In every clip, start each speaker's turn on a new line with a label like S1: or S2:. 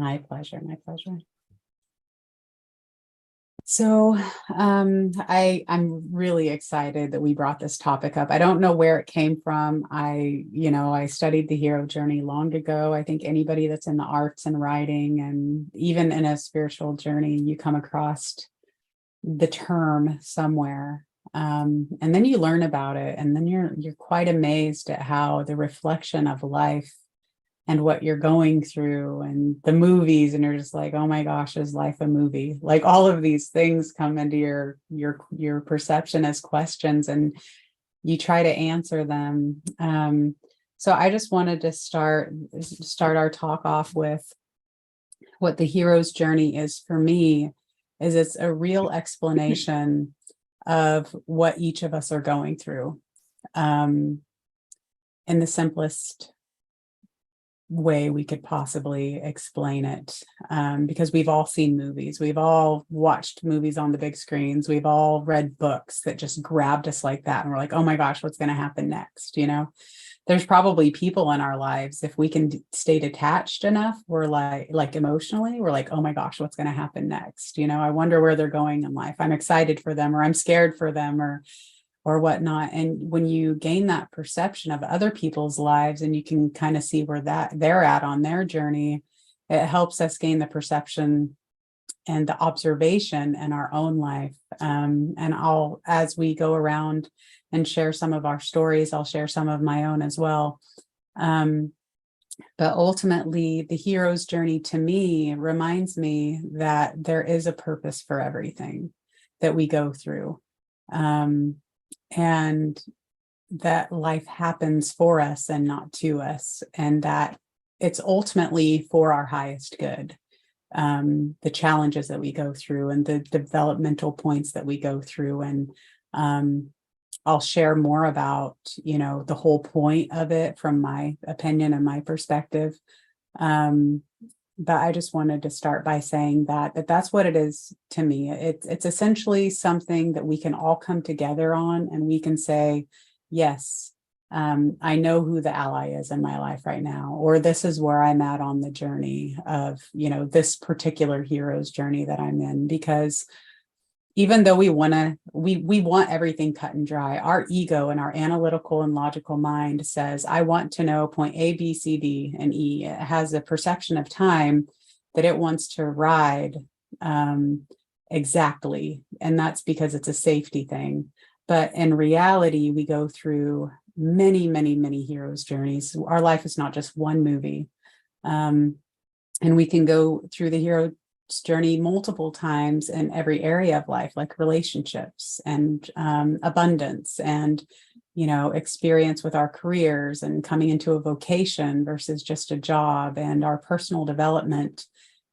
S1: My pleasure. My pleasure. So I'm really excited that we brought this topic up. I don't know where it came from. I studied the hero journey long ago. I think anybody that's in the arts and writing and even in a spiritual journey, you come across the term somewhere. And then you learn about it, and then you're quite amazed at how the reflection of life and what you're going through and the movies, and you're just like, oh my gosh, is life a movie? Like all of these things come into your perception as questions, and you try to answer them. So I just wanted to start our talk off with what the hero's journey is for me. Is it's a real explanation of what each of us are going through, in the simplest way we could possibly explain it, because we've all seen movies, we've all watched movies on the big screens, we've all read books that just grabbed us like that, and we're like, oh my gosh, what's going to happen next? There's probably people in our lives, if we can stay detached enough, we're like emotionally, we're like, oh my gosh, what's going to happen next? I wonder where they're going in life. I'm excited for them, or I'm scared for them, or whatnot. And when you gain that perception of other people's lives, and you can kind of see where that they're at on their journey, it helps us gain the perception and the observation in our own life. And as we go around and share some of our stories, I'll share some of my own as well. But ultimately, the hero's journey to me reminds me that there is a purpose for everything that we go through. And that life happens for us and not to us, and that it's ultimately for our highest good. The challenges that we go through and the developmental points that we go through. And I'll share more about, the whole point of it from my opinion and my perspective. But I just wanted to start by saying that that's what it is to me. It's essentially something that we can all come together on, and we can say, yes, I know who the ally is in my life right now, or this is where I'm at on the journey of, this particular hero's journey that I'm in. Because even though we want everything cut and dry, our ego and our analytical and logical mind says, I want to know point A, B, C, D, and E. It has a perception of time that it wants to ride exactly. And that's because it's a safety thing. But in reality, we go through many, many, many heroes' journeys. Our life is not just one movie. And we can go through the hero journey multiple times in every area of life, like relationships and abundance and experience with our careers and coming into a vocation versus just a job, and our personal development.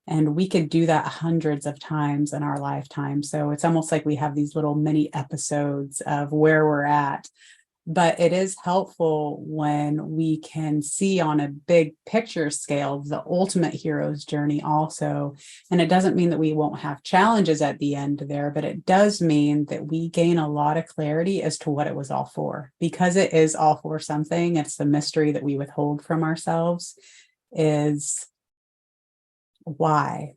S1: And we could do that hundreds of times in our lifetime. So it's almost like we have these little mini episodes of where we're at. But it is helpful when we can see on a big picture scale the ultimate hero's journey also. And it doesn't mean that we won't have challenges at the end there, but it does mean that we gain a lot of clarity as to what it was all for. Because it is all for something. It's the mystery that we withhold from ourselves, is why.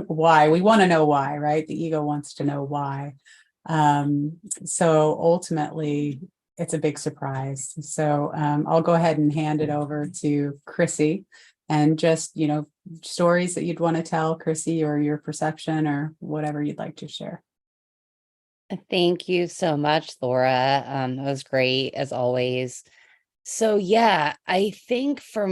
S1: Why? We want to know why, right? The ego wants to know why. So ultimately, it's a big surprise. So I'll go ahead and hand it over to Chrissy, and just, stories that you'd want to tell, Chrissy, or your perception or whatever you'd like to share.
S2: Thank you so much, Laura. That was great as always. So yeah, I think for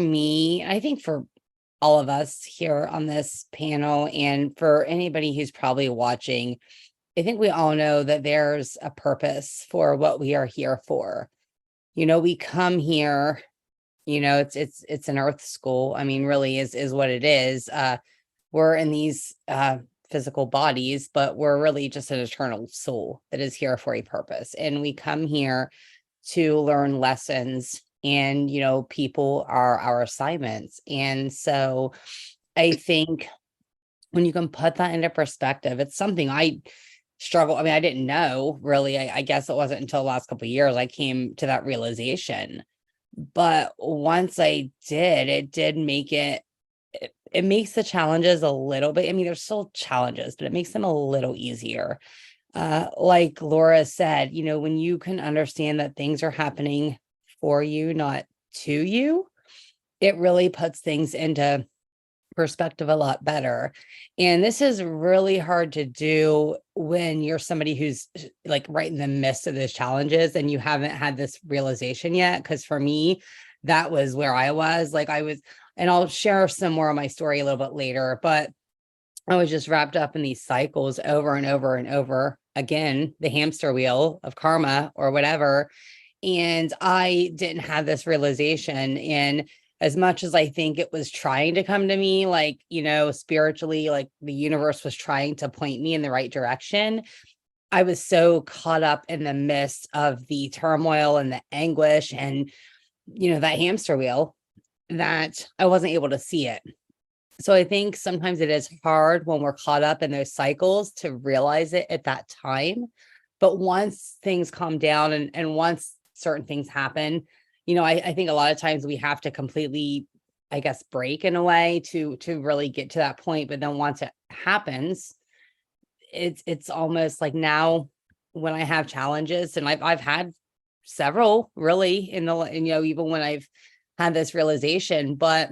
S2: all of us here on this panel, and for anybody who's probably watching, I think we all know that there's a purpose for what we are here for. We come here, it's an earth school. I mean, really is what it is. We're in these physical bodies, but we're really just an eternal soul that is here for a purpose. And we come here to learn lessons, and, people are our assignments. And so I think when you can put that into perspective, it's something I struggle. I mean, I didn't know really. I guess it wasn't until the last couple of years I came to that realization. But once I did, it did make it it makes the challenges a little bit, I mean, there's still challenges, but it makes them a little easier. Like Laura said, when you can understand that things are happening for you, not to you, it really puts things into perspective a lot better. And this is really hard to do when you're somebody who's like right in the midst of those challenges and you haven't had this realization yet. Because for me, that was where I was. Like I was, and I'll share some more of my story a little bit later, but I was just wrapped up in these cycles over and over and over again, the hamster wheel of karma or whatever. And I didn't have this realization. And as much as I think it was trying to come to me, like, spiritually, like the universe was trying to point me in the right direction, I was so caught up in the midst of the turmoil and the anguish and, that hamster wheel that I wasn't able to see it. So I think sometimes it is hard when we're caught up in those cycles to realize it at that time. But once things calm down and once certain things happen, I think a lot of times we have to completely, I guess, break in a way to really get to that point. But then once it happens, it's almost like now when I have challenges, and I've had several really even when I've had this realization, but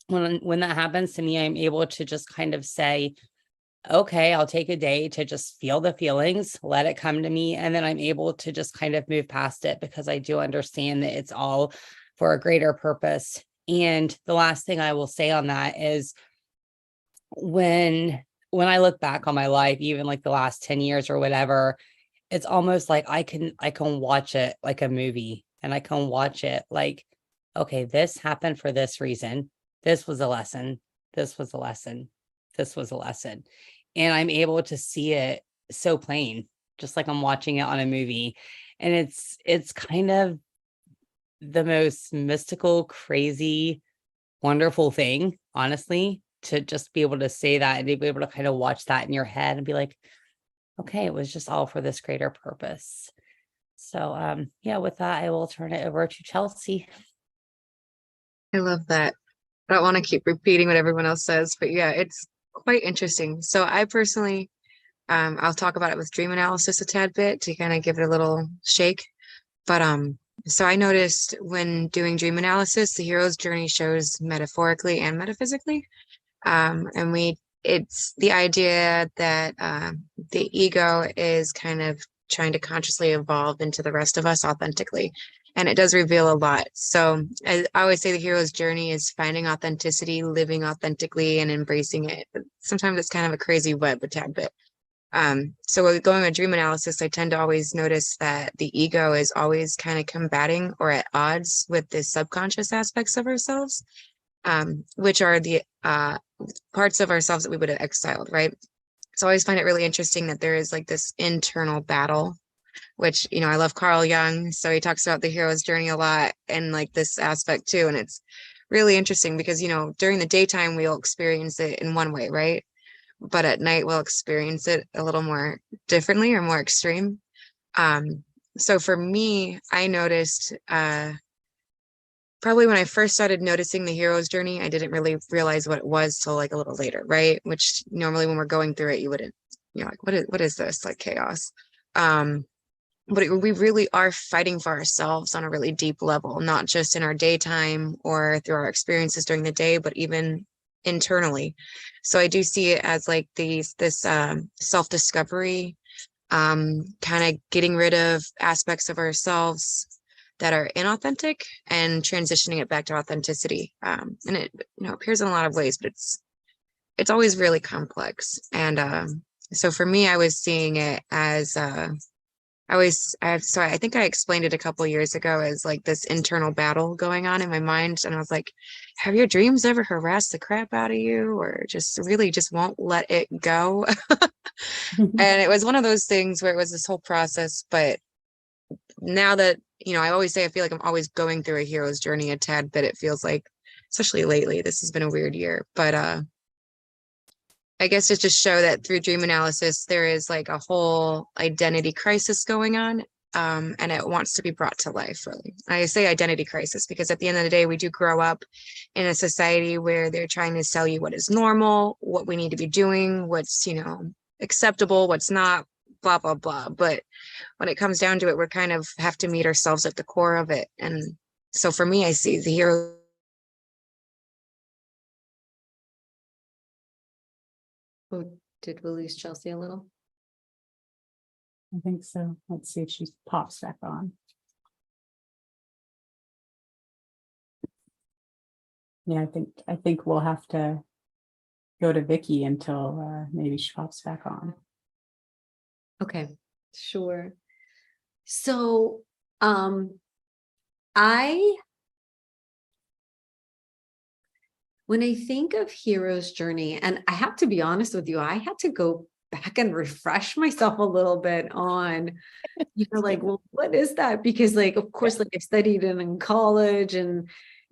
S2: when that happens to me, I'm able to just kind of say, okay, I'll take a day to just feel the feelings, let it come to me. And then I'm able to just kind of move past it because I do understand that it's all for a greater purpose. And the last thing I will say on that is when I look back on my life, even like the last 10 years or whatever, it's almost like I can watch it like a movie, and I can watch it like, okay, this happened for this reason. This was a lesson. This was a lesson. This was a lesson. And I'm able to see it so plain, just like I'm watching it on a movie. And it's kind of the most mystical, crazy, wonderful thing, honestly, to just be able to say that and to be able to kind of watch that in your head and be like, okay, it was just all for this greater purpose. So yeah, with that, I will turn it over to Chelsea.
S3: I love that. I don't want to keep repeating what everyone else says, but yeah, it's quite interesting. So I personally, I'll talk about it with dream analysis a tad bit to kind of give it a little shake. But so I noticed when doing dream analysis, the hero's journey shows metaphorically and metaphysically. And it's the idea that the ego is kind of trying to consciously evolve into the rest of us authentically. And it does reveal a lot. So I always say the hero's journey is finding authenticity, living authentically, and embracing it. But sometimes it's kind of a crazy web a tad bit. So with going with dream analysis, I tend to always notice that the ego is always kind of combating or at odds with the subconscious aspects of ourselves, which are the parts of ourselves that we would have exiled, right? So I always find it really interesting that there is like this internal battle, which, I love Carl Jung, so he talks about the hero's journey a lot and like this aspect too. And it's really interesting because, during the daytime, we'll experience it in one way, right? But at night, we'll experience it a little more differently or more extreme. So for me, I noticed probably when I first started noticing the hero's journey, I didn't really realize what it was till like a little later, right? Which normally when we're going through it, you wouldn't, like, what is this? Like chaos. But we really are fighting for ourselves on a really deep level, not just in our daytime or through our experiences during the day, but even internally. So I do see it as like this self-discovery, kind of getting rid of aspects of ourselves that are inauthentic and transitioning it back to authenticity. And it, appears in a lot of ways, but it's always really complex. And so for me, I was seeing it as so I think I explained it a couple of years ago as like this internal battle going on in my mind. And I was like, have your dreams ever harassed the crap out of you or just really just won't let it go? And it was one of those things where it was this whole process. But now that, I always say I feel like I'm always going through a hero's journey a tad bit. It feels like, especially lately, this has been a weird year. But I guess to just show that through dream analysis, there is like a whole identity crisis going on. and it wants to be brought to life, really. I say identity crisis because at the end of the day, we do grow up in a society where they're trying to sell you what is normal, what we need to be doing, what's, acceptable, what's not, blah, blah, blah. But when it comes down to it, we're kind of have to meet ourselves at the core of it. And so for me, I see the hero.
S4: Oh, did we lose Chelsea a little?
S1: I think so. Let's see if she pops back on. Yeah, I think we'll have to go to Vicky until maybe she pops back on.
S4: Okay, sure. So, when I think of hero's journey, and I have to be honest with you, I had to go back and refresh myself a little bit on, like, well, what is that? Because of course, I studied it in college and,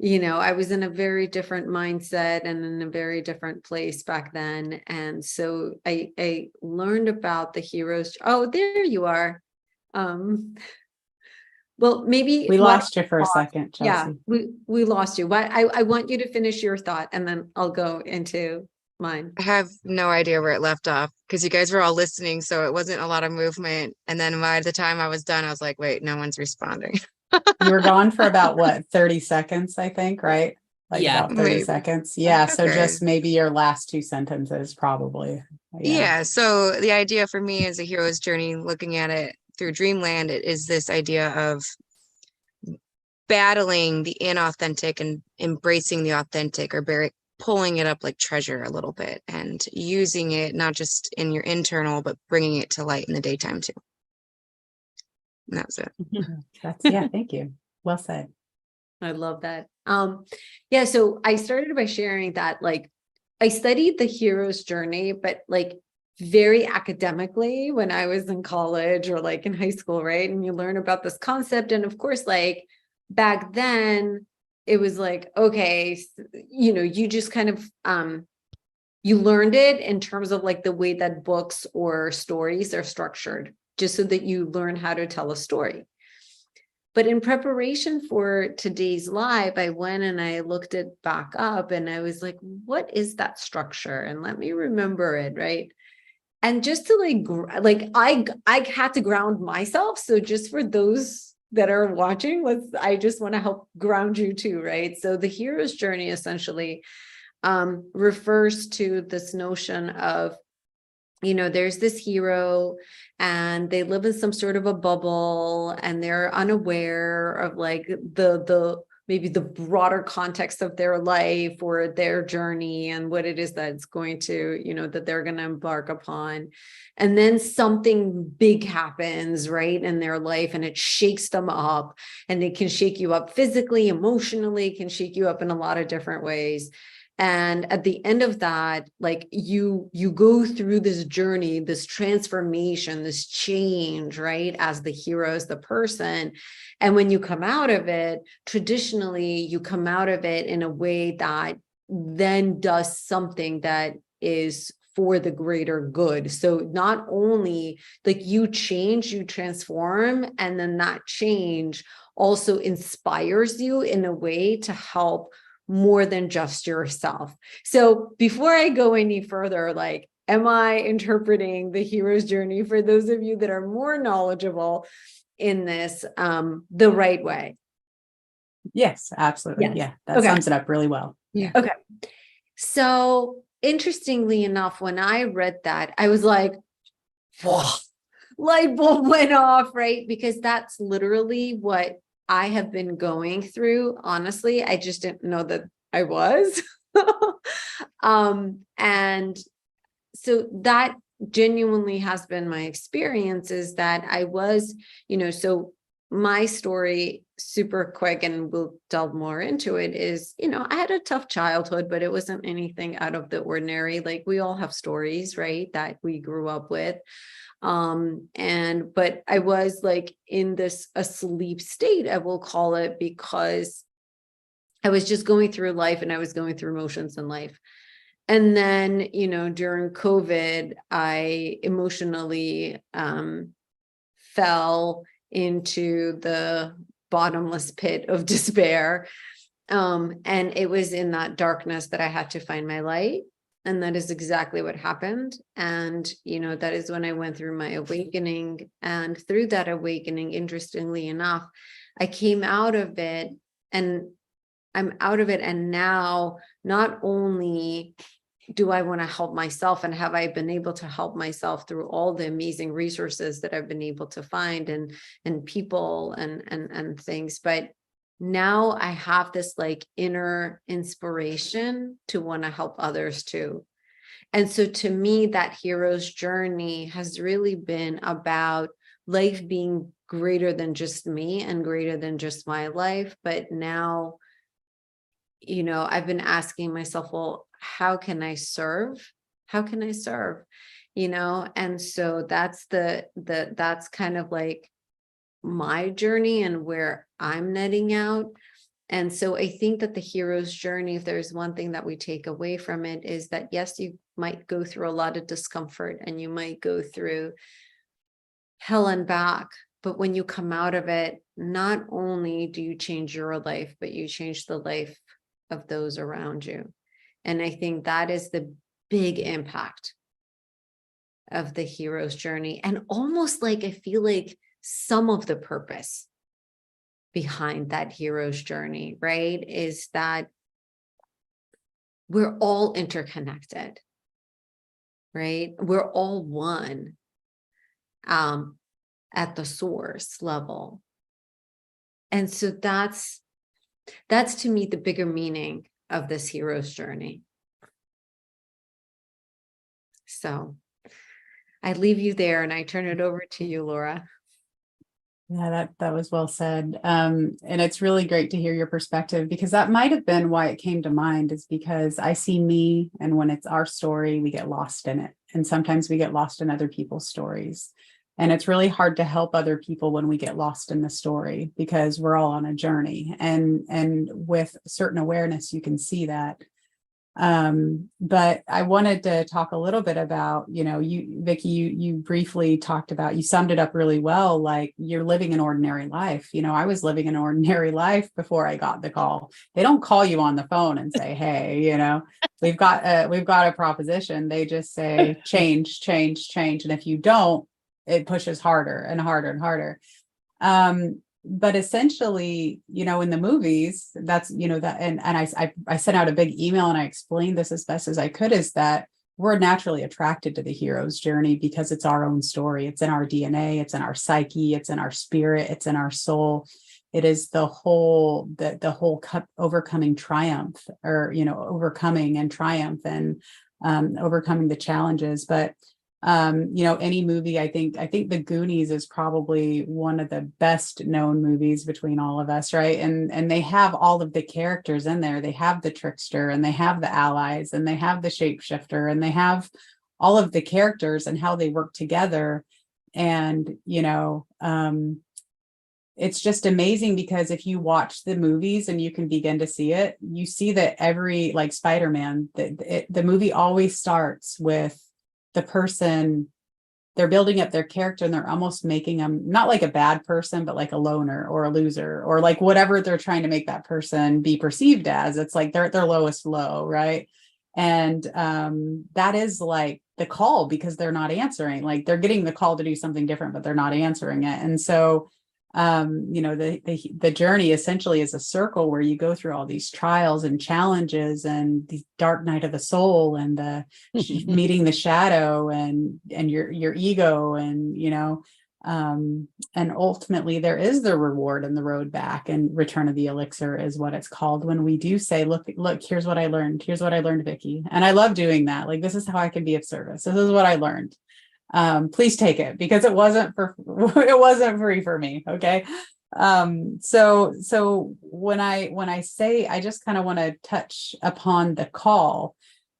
S4: I was in a very different mindset and in a very different place back then. And so I learned about the heroes. Oh, there you are. Well, maybe
S1: We lost you for a second,
S4: yeah,
S1: Chelsea.
S4: we lost you. But I want you to finish your thought and then I'll go into mine.
S3: I have no idea where it left off because you guys were all listening, so it wasn't a lot of movement. And then by the time I was done, I was like, wait, no one's responding.
S1: You were gone for about what, 30 seconds, I think, right?
S2: Yeah.
S1: About 30
S3: Maybe.
S1: seconds. Yeah. So
S3: Okay.
S1: just maybe your last two sentences, probably.
S3: Yeah. So the idea for me as a hero's journey, looking at it through Dreamland, it is this idea of battling the inauthentic and embracing the authentic, or pulling it up like treasure a little bit and using it not just in your internal, but bringing it to light in the daytime too. And that was it.
S1: Yeah. Thank you. Well said.
S4: I love that. Yeah, so I started by sharing that I studied the hero's journey, but very academically when I was in college or in high school, right? And you learn about this concept. And of course, back then it was okay, you just kind of you learned it in terms of the way that books or stories are structured, just so that you learn how to tell a story. But in preparation for today's live, I went and I looked it back up and I was like, what is that structure? And let me remember it, right? And just to I had to ground myself. So just for those that are watching, I just want to help ground you too, right? So the hero's journey essentially refers to this notion of, there's this hero and they live in some sort of a bubble and they're unaware of the maybe the broader context of their life or their journey and what it is that it's going to, that they're going to embark upon. And then something big happens, right, in their life and it shakes them up, and it can shake you up physically, emotionally, can shake you up in a lot of different ways. And at the end of that, you go through this journey, this transformation, this change, right? As the hero, as the person. And when you come out of it, traditionally, you come out of it in a way that then does something that is for the greater good. So not only you change, you transform, and then that change also inspires you in a way to help more than just yourself. So before I go any further, am I interpreting the hero's journey for those of you that are more knowledgeable in this the right way?
S1: Yes, absolutely.
S4: Yes.
S1: Yeah, that
S4: Okay.
S1: sums it up really well. Yeah.
S4: Okay. So interestingly enough, when I read that, I was like, whoa, light bulb went off, right? Because that's literally what I have been going through. Honestly, I just didn't know that I was. And so that genuinely has been my experience, is that I was, so my story, super quick, and we'll delve more into it, is, I had a tough childhood, but it wasn't anything out of the ordinary. We all have stories, right, that we grew up with. But I was in this asleep state, I will call it, because I was just going through life and I was going through emotions in life. And then, during COVID, I emotionally fell into the bottomless pit of despair. And it was in that darkness that I had to find my light. And that is exactly what happened. And, that is when I went through my awakening. And through that awakening, interestingly enough, I came out of it, and I'm out of it. And now not only do I want to help myself, and have I been able to help myself through all the amazing resources that I've been able to find, and people and things, but now I have this like inner inspiration to want to help others too. And so to me, that hero's journey has really been about life being greater than just me and greater than just my life. But now, I've been asking myself, well, how can I serve? How can I serve? And so that's that's kind of like my journey and where I'm netting out. And so I think that the hero's journey, if there's one thing that we take away from it, is that yes, you might go through a lot of discomfort and you might go through hell and back. But when you come out of it, not only do you change your life, but you change the life of those around you. And I think that is the big impact of the hero's journey. And almost like I feel like some of the purpose behind that hero's journey, right, is that we're all interconnected, right? We're all one at the source level. And so that's to me the bigger meaning of this hero's journey. So I leave you there and I turn it over to you, Lora.
S1: Yeah, that was well said. And it's really great to hear your perspective, because that might have been why it came to mind, is because I see me, and when it's our story, we get lost in it. And sometimes we get lost in other people's stories. And it's really hard to help other people when we get lost in the story, because we're all on a journey. And with certain awareness, you can see that. But I wanted to talk a little bit about, Vicki, you briefly talked about, you summed it up really well. Like, you're living an ordinary life. I was living an ordinary life before I got the call. They don't call you on the phone and say, hey, we've got a proposition. They just say, change, change, change. And if you don't, it pushes harder and harder and harder. But essentially, in the movies, that's, that, and I sent out a big email and I explained this as best as I could, is that we're naturally attracted to the hero's journey because it's our own story. It's in our DNA, it's in our psyche, it's in our spirit, it's in our soul. It is the whole overcoming triumph, or, overcoming and triumph, and overcoming the challenges. But any movie, I think The Goonies is probably one of the best known movies between all of us, right? And they have all of the characters in there. They have the trickster, and they have the allies, and they have the shapeshifter, and they have all of the characters and how they work together. And it's just amazing, because if you watch the movies and you can begin to see it, you see that every, like Spider-Man, the movie always starts with the person, they're building up their character, and they're almost making them not like a bad person, but like a loner or a loser, or like whatever they're trying to make that person be perceived as. It's like they're at their lowest low, right? And that is like the call, because they're not answering. Like, they're getting the call to do something different, but they're not answering it. And so the journey essentially is a circle where you go through all these trials and challenges, and the dark night of the soul, and the meeting the shadow, and your ego, and and ultimately there is the reward and the road back. And Return of the Elixir is what it's called, when we do say, look, here's what I learned, Vicki. And I love doing that. Like, this is how I can be of service. This is what I learned. Please take it, because it wasn't free for me. Okay. So when I say, I just kind of want to touch upon the call,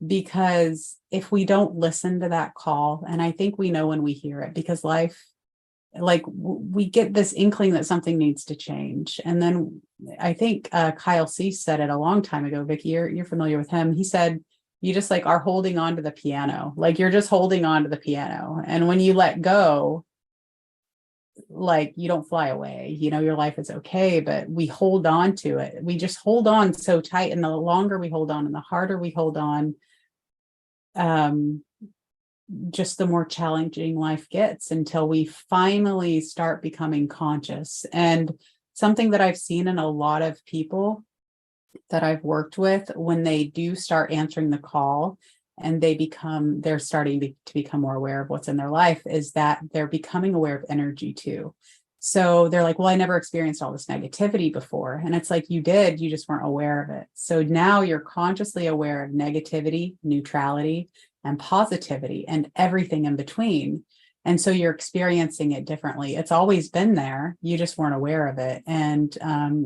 S1: because if we don't listen to that call, and I think we know when we hear it, because life, like, we get this inkling that something needs to change. And then I think Kyle Cease said it a long time ago. Vicki, you're familiar with him. He said, you just like are holding on to the piano. Like, you're just holding on to the piano. And when you let go, like you don't fly away, you know, your life is okay, but we hold on to it. We just hold on so tight. And the longer we hold on and the harder we hold on, just the more challenging life gets until we finally start becoming conscious. And something that I've seen in a lot of people that I've worked with, when they do start answering the call and they're starting to become more aware of what's in their life, is that they're becoming aware of energy too. So they're like, well, I never experienced all this negativity before. And it's like, you did, you just weren't aware of it. So now you're consciously aware of negativity, neutrality, and positivity, and everything in between. And so you're experiencing it differently. It's always been there. You just weren't aware of it. And,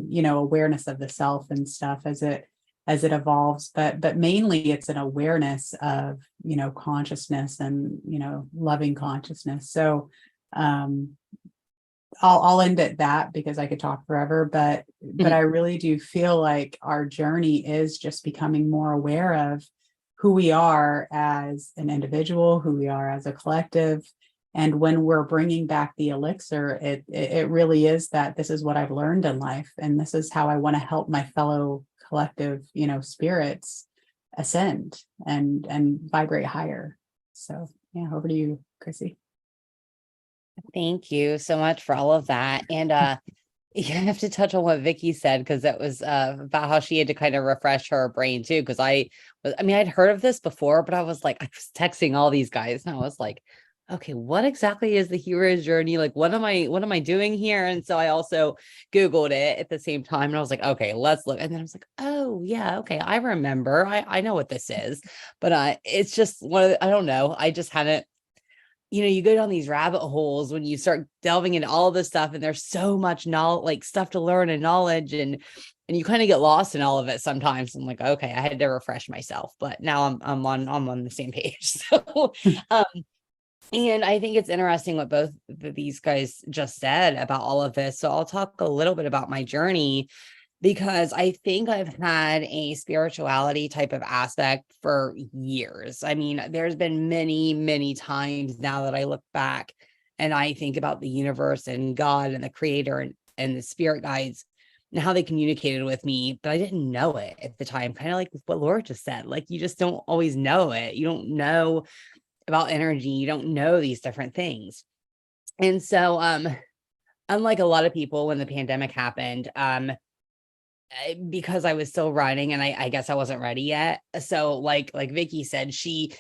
S1: you know, awareness of the self and stuff as it evolves, but mainly it's an awareness of, you know, consciousness and, you know, loving consciousness. So, I'll end at that because I could talk forever, but I really do feel like our journey is just becoming more aware of who we are as an individual, who we are as a collective. And when we're bringing back the elixir, it really is that this is what I've learned in life, and this is how I want to help my fellow collective, you know, spirits ascend and vibrate higher. So yeah, over to you, Chrissy.
S2: Thank you so much for all of that. And you have to touch on what Vicky said, because that was about how she had to kind of refresh her brain too. Because I mean, I'd heard of this before, but I was was texting all these guys and I was like, okay, what exactly is the hero's journey? Like, what am I doing here? And so I also Googled it at the same time, and I was like, okay, let's look. And then I was like, oh yeah, okay, I remember. I know what this is, but it's just I don't know. I just hadn't. You know, you go down these rabbit holes when you start delving into all this stuff, and there's so much knowledge, like stuff to learn and knowledge, and you kind of get lost in all of it sometimes. I'm like, okay, I had to refresh myself, but now I'm on the same page. So, and I think it's interesting what both of these guys just said about all of this. So I'll talk a little bit about my journey, because I think I've had a spirituality type of aspect for years. I mean, there's been many, many times now that I look back and I think about the universe and God and the creator and the spirit guides and how they communicated with me, but I didn't know it at the time. Kind of like what Laura just said, like you just don't always know it. You don't know about energy. You don't know these different things. And so, unlike a lot of people, when the pandemic happened, because I was still running and I guess I wasn't ready yet. So like Vicky said, she,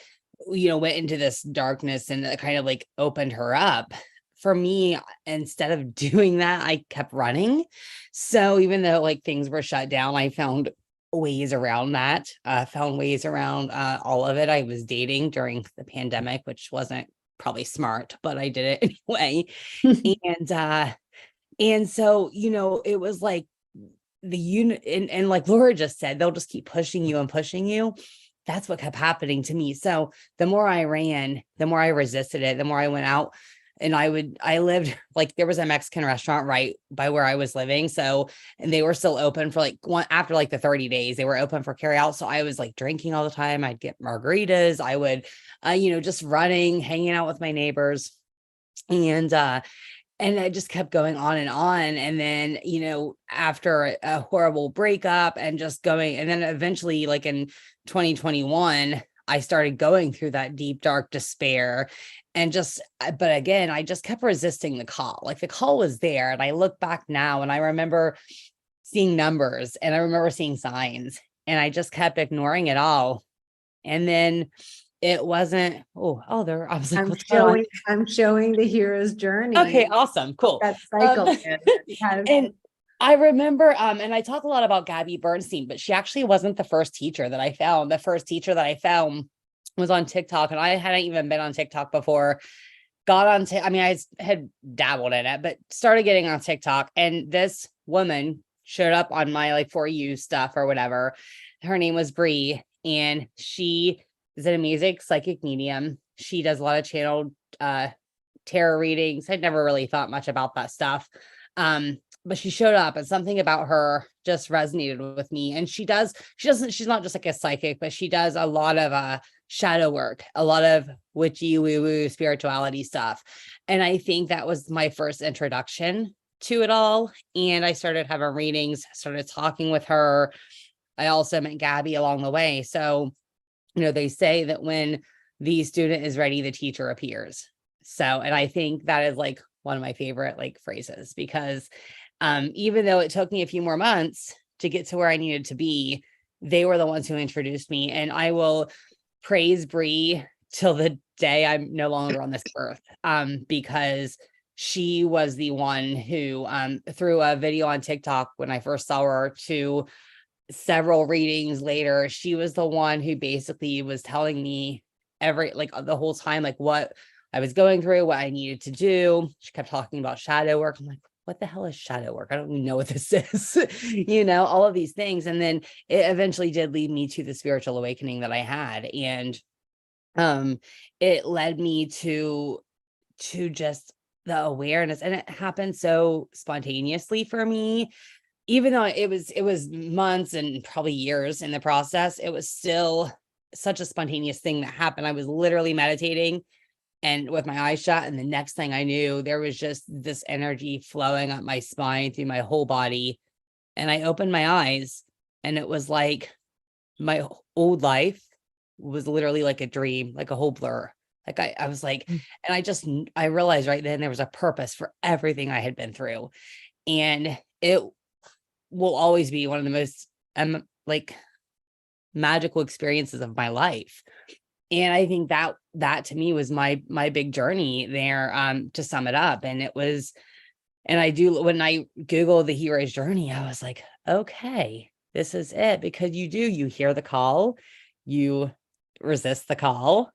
S2: you know, went into this darkness and it kind of like opened her up. For me, instead of doing that, I kept running. So even though like things were shut down, I found ways around that, found ways around all of it. I was dating during the pandemic, which wasn't probably smart, but I did it anyway. And so, you know, it was like the unit, and like Laura just said, they'll just keep pushing you and pushing you. That's what kept happening to me. So the more I ran, the more I resisted it, the more I went out. And I lived like there was a Mexican restaurant right by where I was living. So, and they were still open for like after like the 30 days, they were open for carry out. So I was like drinking all the time. I'd get margaritas. I would, you know, just running, hanging out with my neighbors. And I just kept going on. And then, you know, after a horrible breakup and just going, and then eventually like in 2021, I started going through that deep, dark despair and but again, I just kept resisting the call. Like the call was there. And I look back now and I remember seeing numbers and I remember seeing signs, and I just kept ignoring it all. And then it wasn't, there, I was like, what's going on?
S4: I'm showing the hero's journey.
S2: Okay, awesome, cool.
S4: That cycle.
S2: And I remember, and I talk a lot about Gabby Bernstein, but she actually wasn't the first teacher that I found. The first teacher that I found was on TikTok, and I hadn't even been on TikTok before. I had dabbled in it, but started getting on TikTok, and this woman showed up on my like For You stuff or whatever. Her name was Bree, and she is an amazing psychic medium. She does a lot of channeled tarot readings. I'd never really thought much about that stuff. But she showed up and something about her just resonated with me. And she's not just like a psychic, but she does a lot of shadow work, a lot of witchy woo-woo spirituality stuff. And I think that was my first introduction to it all. And I started having readings, started talking with her. I also met Gabby along the way. So, they say that when the student is ready, the teacher appears. So, and I think that is like one of my favorite like phrases, because even though it took me a few more months to get to where I needed to be, they were the ones who introduced me. And I will praise Bree till the day I'm no longer on this earth, because she was the one who, through a video on TikTok when I first saw her to several readings later, she was the one who basically was telling me the whole time, like what I was going through, what I needed to do. She kept talking about shadow work. I'm like, what the hell is shadow work? I don't even know what this is, all of these things. And then it eventually did lead me to the spiritual awakening that I had. And it led me to just the awareness, and it happened so spontaneously for me. Even though it was months and probably years in the process, it was still such a spontaneous thing that happened. I was literally meditating and with my eyes shut, and the next thing I knew, there was just this energy flowing up my spine through my whole body. And I opened my eyes, and it was like my old life was literally like a dream, like a whole blur. Like I was like, and I realized right then there was a purpose for everything I had been through. And it will always be one of the most like magical experiences of my life. And I think that to me was my big journey there, to sum it up. And it was, and when I Googled the hero's journey, I was like, okay, this is it. Because you hear the call, you resist the call,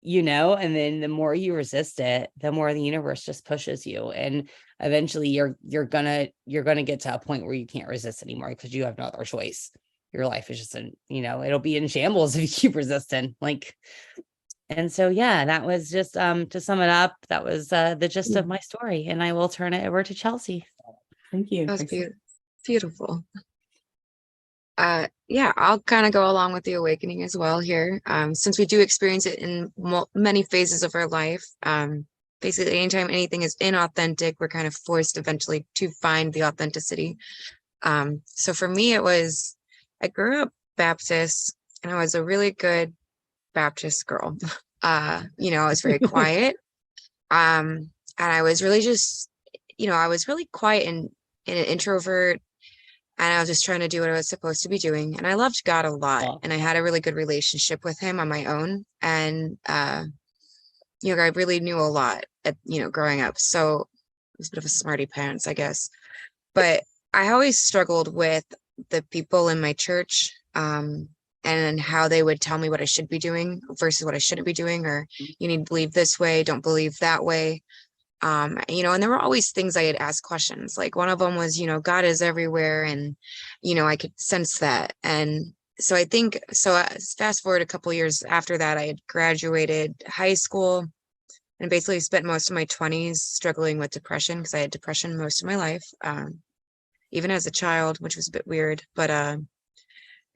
S2: and then the more you resist it, the more the universe just pushes you. And eventually you're gonna get to a point where you can't resist anymore, because you have no other choice. Your life is just it'll be in shambles if you keep resisting. And so, yeah, that was just, to sum it up, that was the gist of my story. And I will turn it over to Chelsea.
S1: Thank you.
S3: That was beautiful. Yeah, I'll kind of go along with the awakening as well here. Since we do experience it in many phases of our life, basically anytime anything is inauthentic, we're kind of forced eventually to find the authenticity. So for me, I grew up Baptist, and I was a really good Baptist girl. I was very quiet. And I was really just, I was really quiet and an introvert. And I was just trying to do what I was supposed to be doing. And I loved God a lot.
S2: Wow.
S3: And I had a really good relationship with him on my own. And, I really knew a lot growing up. So I was a bit of a smarty pants, I guess. But I always struggled with the people in my church, and how they would tell me what I should be doing versus what I shouldn't be doing, or you need to believe this way, don't believe that way. And there were always things I had asked questions. Like one of them was, God is everywhere. And, I could sense that. And so I think, fast forward a couple years after that, I had graduated high school and basically spent most of my 20s struggling with depression, because I had depression most of my life, even as a child, which was a bit weird. But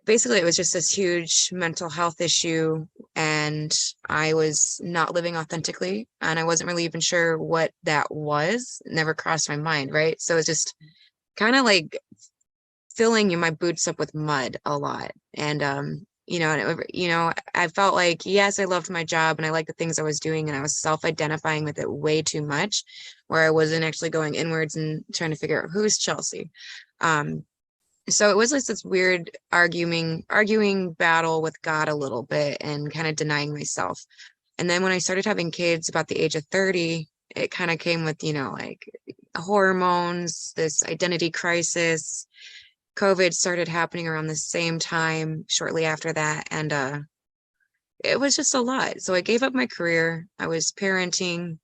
S3: basically, it was just this huge mental health issue, and I was not living authentically, and I wasn't really even sure what that was. It never crossed my mind, right? So it's just kind of like filling my boots up with mud a lot. And I felt like, yes, I loved my job and I liked the things I was doing, and I was self-identifying with it way too much, where I wasn't actually going inwards and trying to figure out who's Chelsea. So it was like this weird arguing battle with God a little bit, and kind of denying myself. And then when I started having kids about the age of 30, it kind of came with, like hormones, this identity crisis. COVID started happening around the same time, shortly after that. And it was just a lot. So I gave up my career. I was parenting,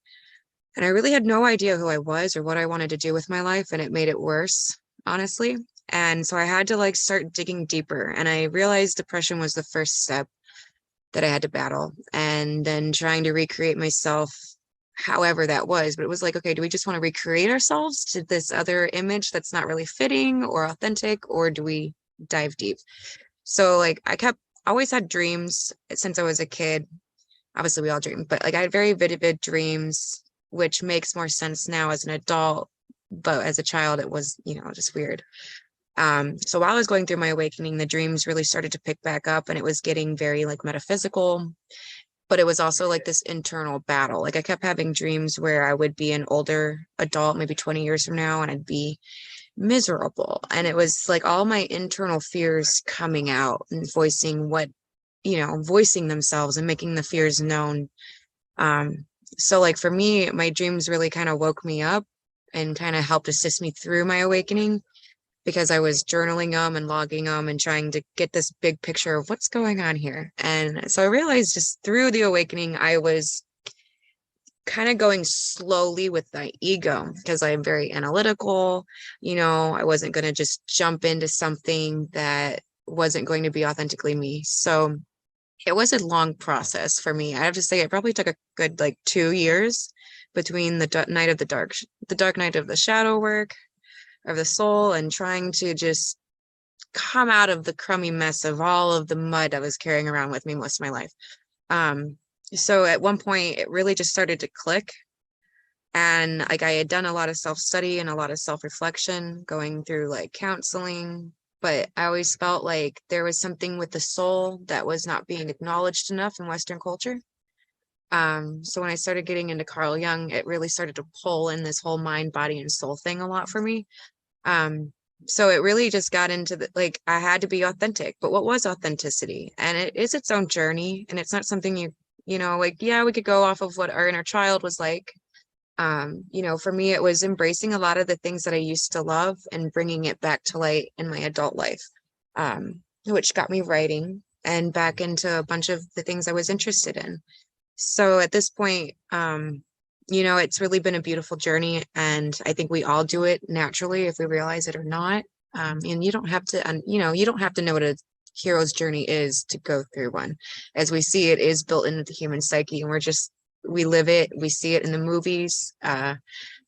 S3: and I really had no idea who I was or what I wanted to do with my life. And it made it worse, honestly. And so I had to start digging deeper. And I realized depression was the first step that I had to battle, and then trying to recreate myself however that was. But it was like, okay, do we just want to recreate ourselves to this other image that's not really fitting or authentic, or do we dive deep? So I kept always had dreams since I was a kid. Obviously we all dream, but like I had very vivid dreams, which makes more sense now as an adult. But as a child, it was, just weird. So while I was going through my awakening, the dreams really started to pick back up, and it was getting very like metaphysical, but it was also like this internal battle. Like I kept having dreams where I would be an older adult, maybe 20 years from now, and I'd be miserable. And it was like all my internal fears coming out and voicing themselves and making the fears known. So like for me, my dreams really kind of woke me up and kind of helped assist me through my awakening, because I was journaling them and logging them and trying to get this big picture of what's going on here. And so I realized just through the awakening, I was kind of going slowly with my ego, because I'm very analytical. I wasn't going to just jump into something that wasn't going to be authentically me. So it was a long process for me. I have to say, it probably took a good like 2 years between the dark night of the shadow work of the soul, and trying to just come out of the crummy mess of all of the mud I was carrying around with me most of my life. So at one point it really just started to click, and like I had done a lot of self-study and a lot of self-reflection, going through like counseling, but I always felt like there was something with the soul that was not being acknowledged enough in Western culture. So when I started getting into Carl Jung, it really started to pull in this whole mind, body, and soul thing a lot for me. So it really just got into like I had to be authentic. But what was authenticity? And it is its own journey, and it's not something like, yeah, we could go off of what our inner child was like. For me, it was embracing a lot of the things that I used to love and bringing it back to light in my adult life, which got me writing and back into a bunch of the things I was interested in. So at this point, it's really been a beautiful journey, and I think we all do it naturally if we realize it or not. And you don't have to, you don't have to know what a hero's journey is to go through one. As we see, it is built into the human psyche, and we live it, we see it in the movies. That's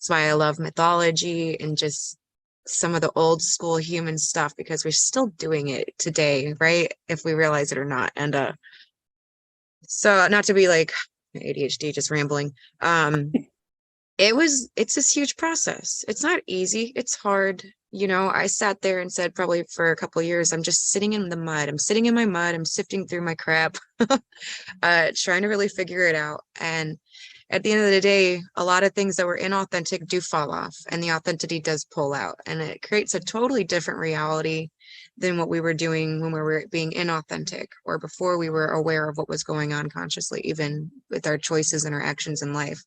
S3: why I love mythology and just some of the old school human stuff, because we're still doing it today, right? If we realize it or not. And so not to be like ADHD, just rambling. It's this huge process. It's not easy. It's hard. I sat there and said, probably for a couple of years, I'm just sitting in the mud. I'm sitting in my mud. I'm sifting through my crap, trying to really figure it out. And at the end of the day, a lot of things that were inauthentic do fall off, and the authenticity does pull out, and it creates a totally different reality than what we were doing when we were being inauthentic, or before we were aware of what was going on consciously, even with our choices and our actions in life.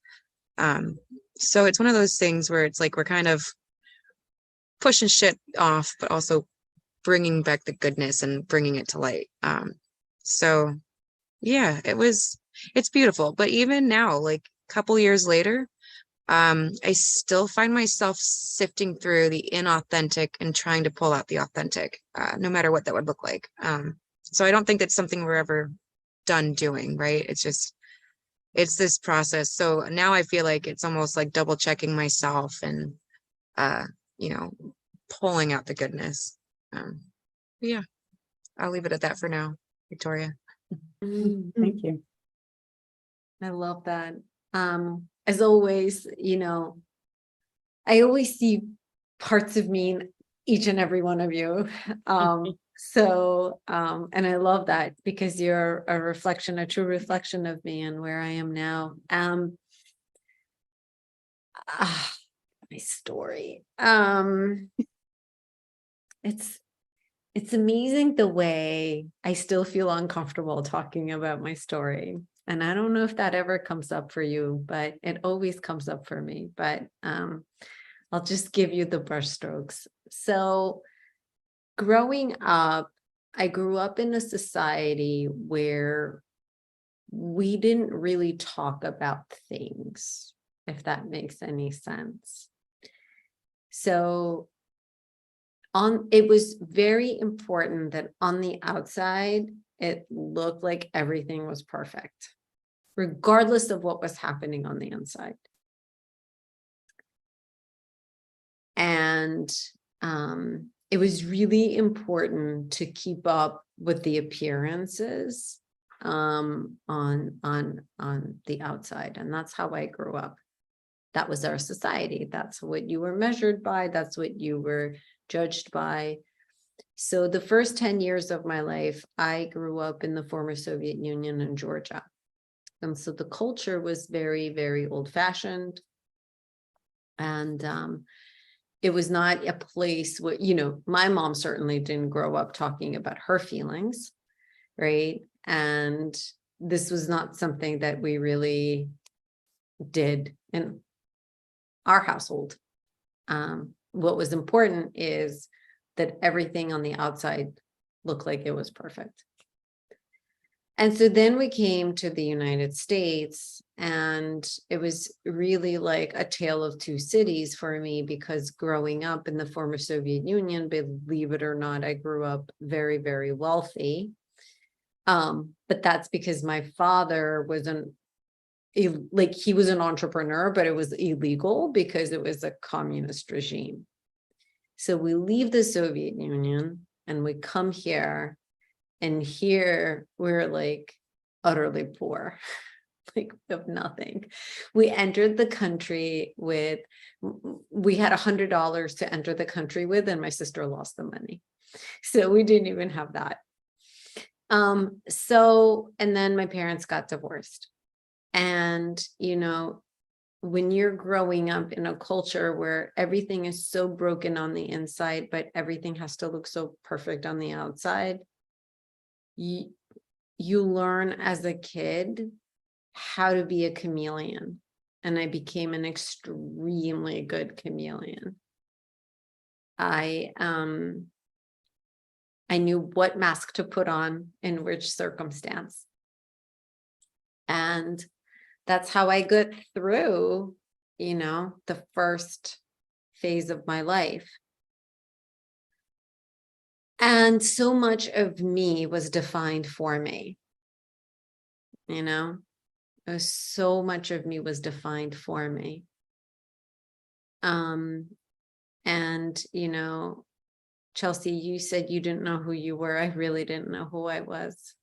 S3: So it's one of those things where it's like we're kind of pushing shit off, but also bringing back the goodness and bringing it to light. So yeah, it's beautiful. But even now, like a couple years later, I still find myself sifting through the inauthentic and trying to pull out the authentic, no matter what that would look like. So I don't think that's something we're ever done doing, right? It's this process. So now I feel like it's almost like double checking myself and, pulling out the goodness. Yeah, I'll leave it at that for now, Victoria.
S1: Thank you.
S4: I love that. As always, I always see parts of me in each and every one of you. And I love that, because you're a true reflection of me and where I am now. My story. It's amazing the way I still feel uncomfortable talking about my story. And I don't know if that ever comes up for you, but it always comes up for me. But I'll just give you the brushstrokes. So growing up, I grew up in a society where we didn't really talk about things, if that makes any sense. So it was very important that on the outside, it looked like everything was perfect, regardless of what was happening on the inside. And it was really important to keep up with the appearances on the outside. And that's how I grew up. That was our society. That's what you were measured by. That's what you were judged by. So the first 10 years of my life, I grew up in the former Soviet Union in Georgia. And so the culture was very, very old-fashioned. And it was not a place where, you know, my mom certainly didn't grow up talking about her feelings, right? And this was not something that we really did in our household. What was important is that everything on the outside looked like it was perfect. And so then we came to the United States, and it was really like a tale of two cities for me, because growing up in the former Soviet Union, believe it or not, I grew up very, very wealthy. But that's because my father was he was an entrepreneur, but it was illegal because it was a communist regime. So we leave the Soviet Union and we come here, and here we're like utterly poor, like we have nothing. We entered the country with, we had $100 to enter the country with, and my sister lost the money. So we didn't even have that. And then my parents got divorced. And, you know, when you're growing up in a culture where everything is so broken on the inside, but everything has to look so perfect on the outside, you learn as a kid how to be a chameleon. And I became an extremely good chameleon. I knew what mask to put on in which circumstance. And that's how I got through, you know, the first phase of my life. And so much of me was defined for me, you know, so much of me was defined for me. And, you know, Chelsea, you said you didn't know who you were. I really didn't know who I was.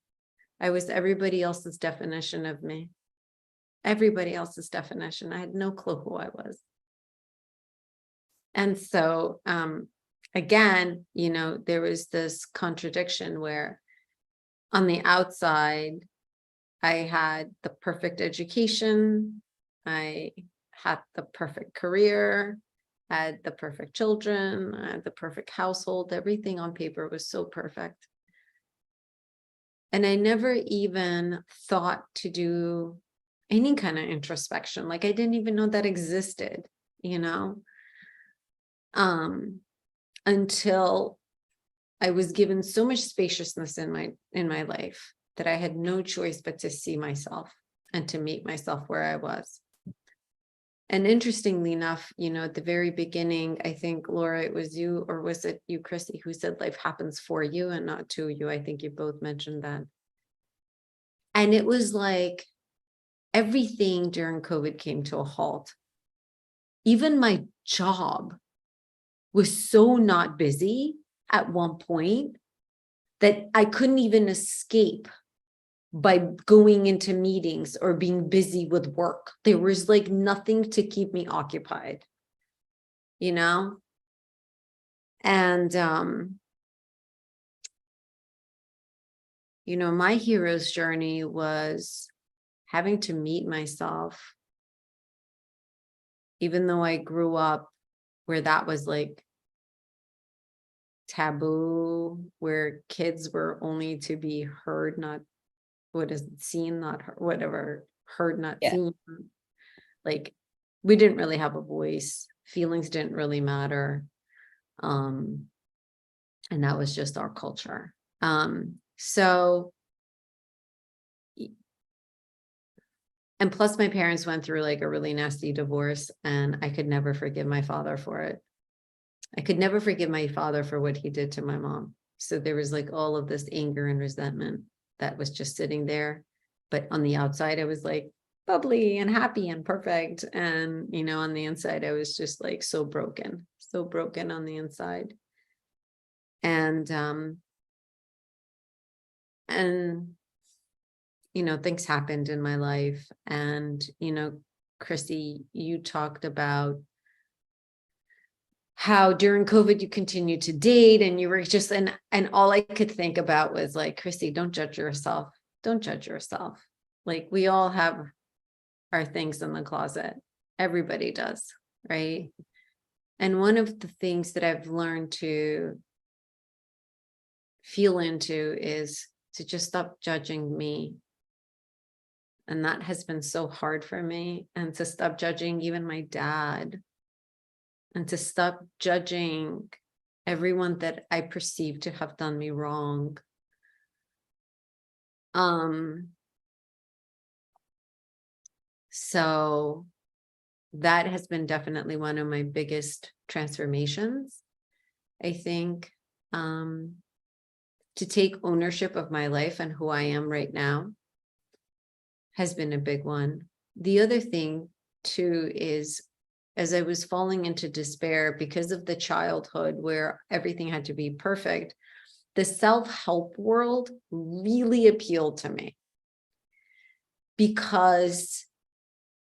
S4: I was everybody else's definition of me. Everybody else's definition. I had no clue who I was. And so, again, you know, there was this contradiction where on the outside, I had the perfect education. I had the perfect career. I had the perfect children. I had the perfect household. Everything on paper was so perfect. And I never even thought to do any kind of introspection. Like I didn't even know that existed, you know, until I was given so much spaciousness in my life that I had no choice but to see myself and to meet myself where I was. And interestingly enough, you know, at the very beginning, I think, Laura, it was you, or was it you, Chrissy, who said life happens for you and not to you? I think you both mentioned that. And it was like everything during COVID came to a halt. Even my job was so not busy at one point that I couldn't even escape by going into meetings or being busy with work. There was like nothing to keep me occupied, you know? And, you know, my hero's journey was having to meet myself, even though I grew up where that was like taboo, where kids were only to be heard, not what is seen, not heard, whatever, heard, not seen. Like we didn't really have a voice. Feelings didn't really matter. And that was just our culture. So, and plus my parents went through like a really nasty divorce, and I could never forgive my father for it. I could never forgive my father for what he did to my mom. So there was like all of this anger and resentment that was just sitting there. But on the outside, I was like bubbly and happy and perfect. And, you know, on the inside, I was just like so broken on the inside. And things happened in my life. And, Chrissy, you talked about how during COVID you continued to date, and you were just, and all I could think about was like, Chrissy, don't judge yourself. Don't judge yourself. Like, we all have our things in the closet. Everybody does, right? And one of the things that I've learned to feel into is to just stop judging me. And that has been so hard for me. And to stop judging even my dad. And to stop judging everyone that I perceive to have done me wrong. So that has been definitely one of my biggest transformations. I think to take ownership of my life and who I am right now has been a big one. The other thing too is, as I was falling into despair because of the childhood where everything had to be perfect, the self-help world really appealed to me because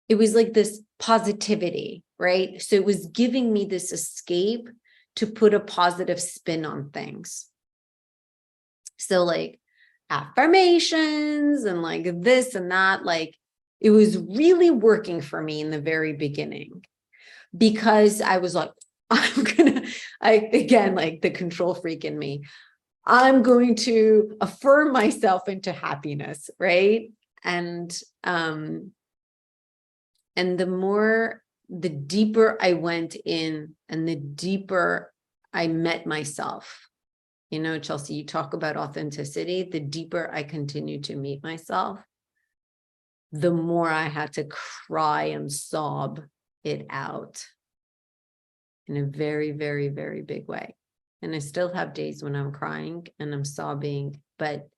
S4: it was like this positivity, right? So it was giving me this escape to put a positive spin on things. So like affirmations and like this and that, like it was really working for me in the very beginning. Because I was like, again, like the control freak in me, I'm going to affirm myself into happiness, right? And the deeper I went in and the deeper I met myself, Chelsea, you talk about authenticity, the deeper I continued to meet myself, the more I had to cry and sob it out in a very, very, very big way. And I still have days when I'm crying and I'm sobbing, but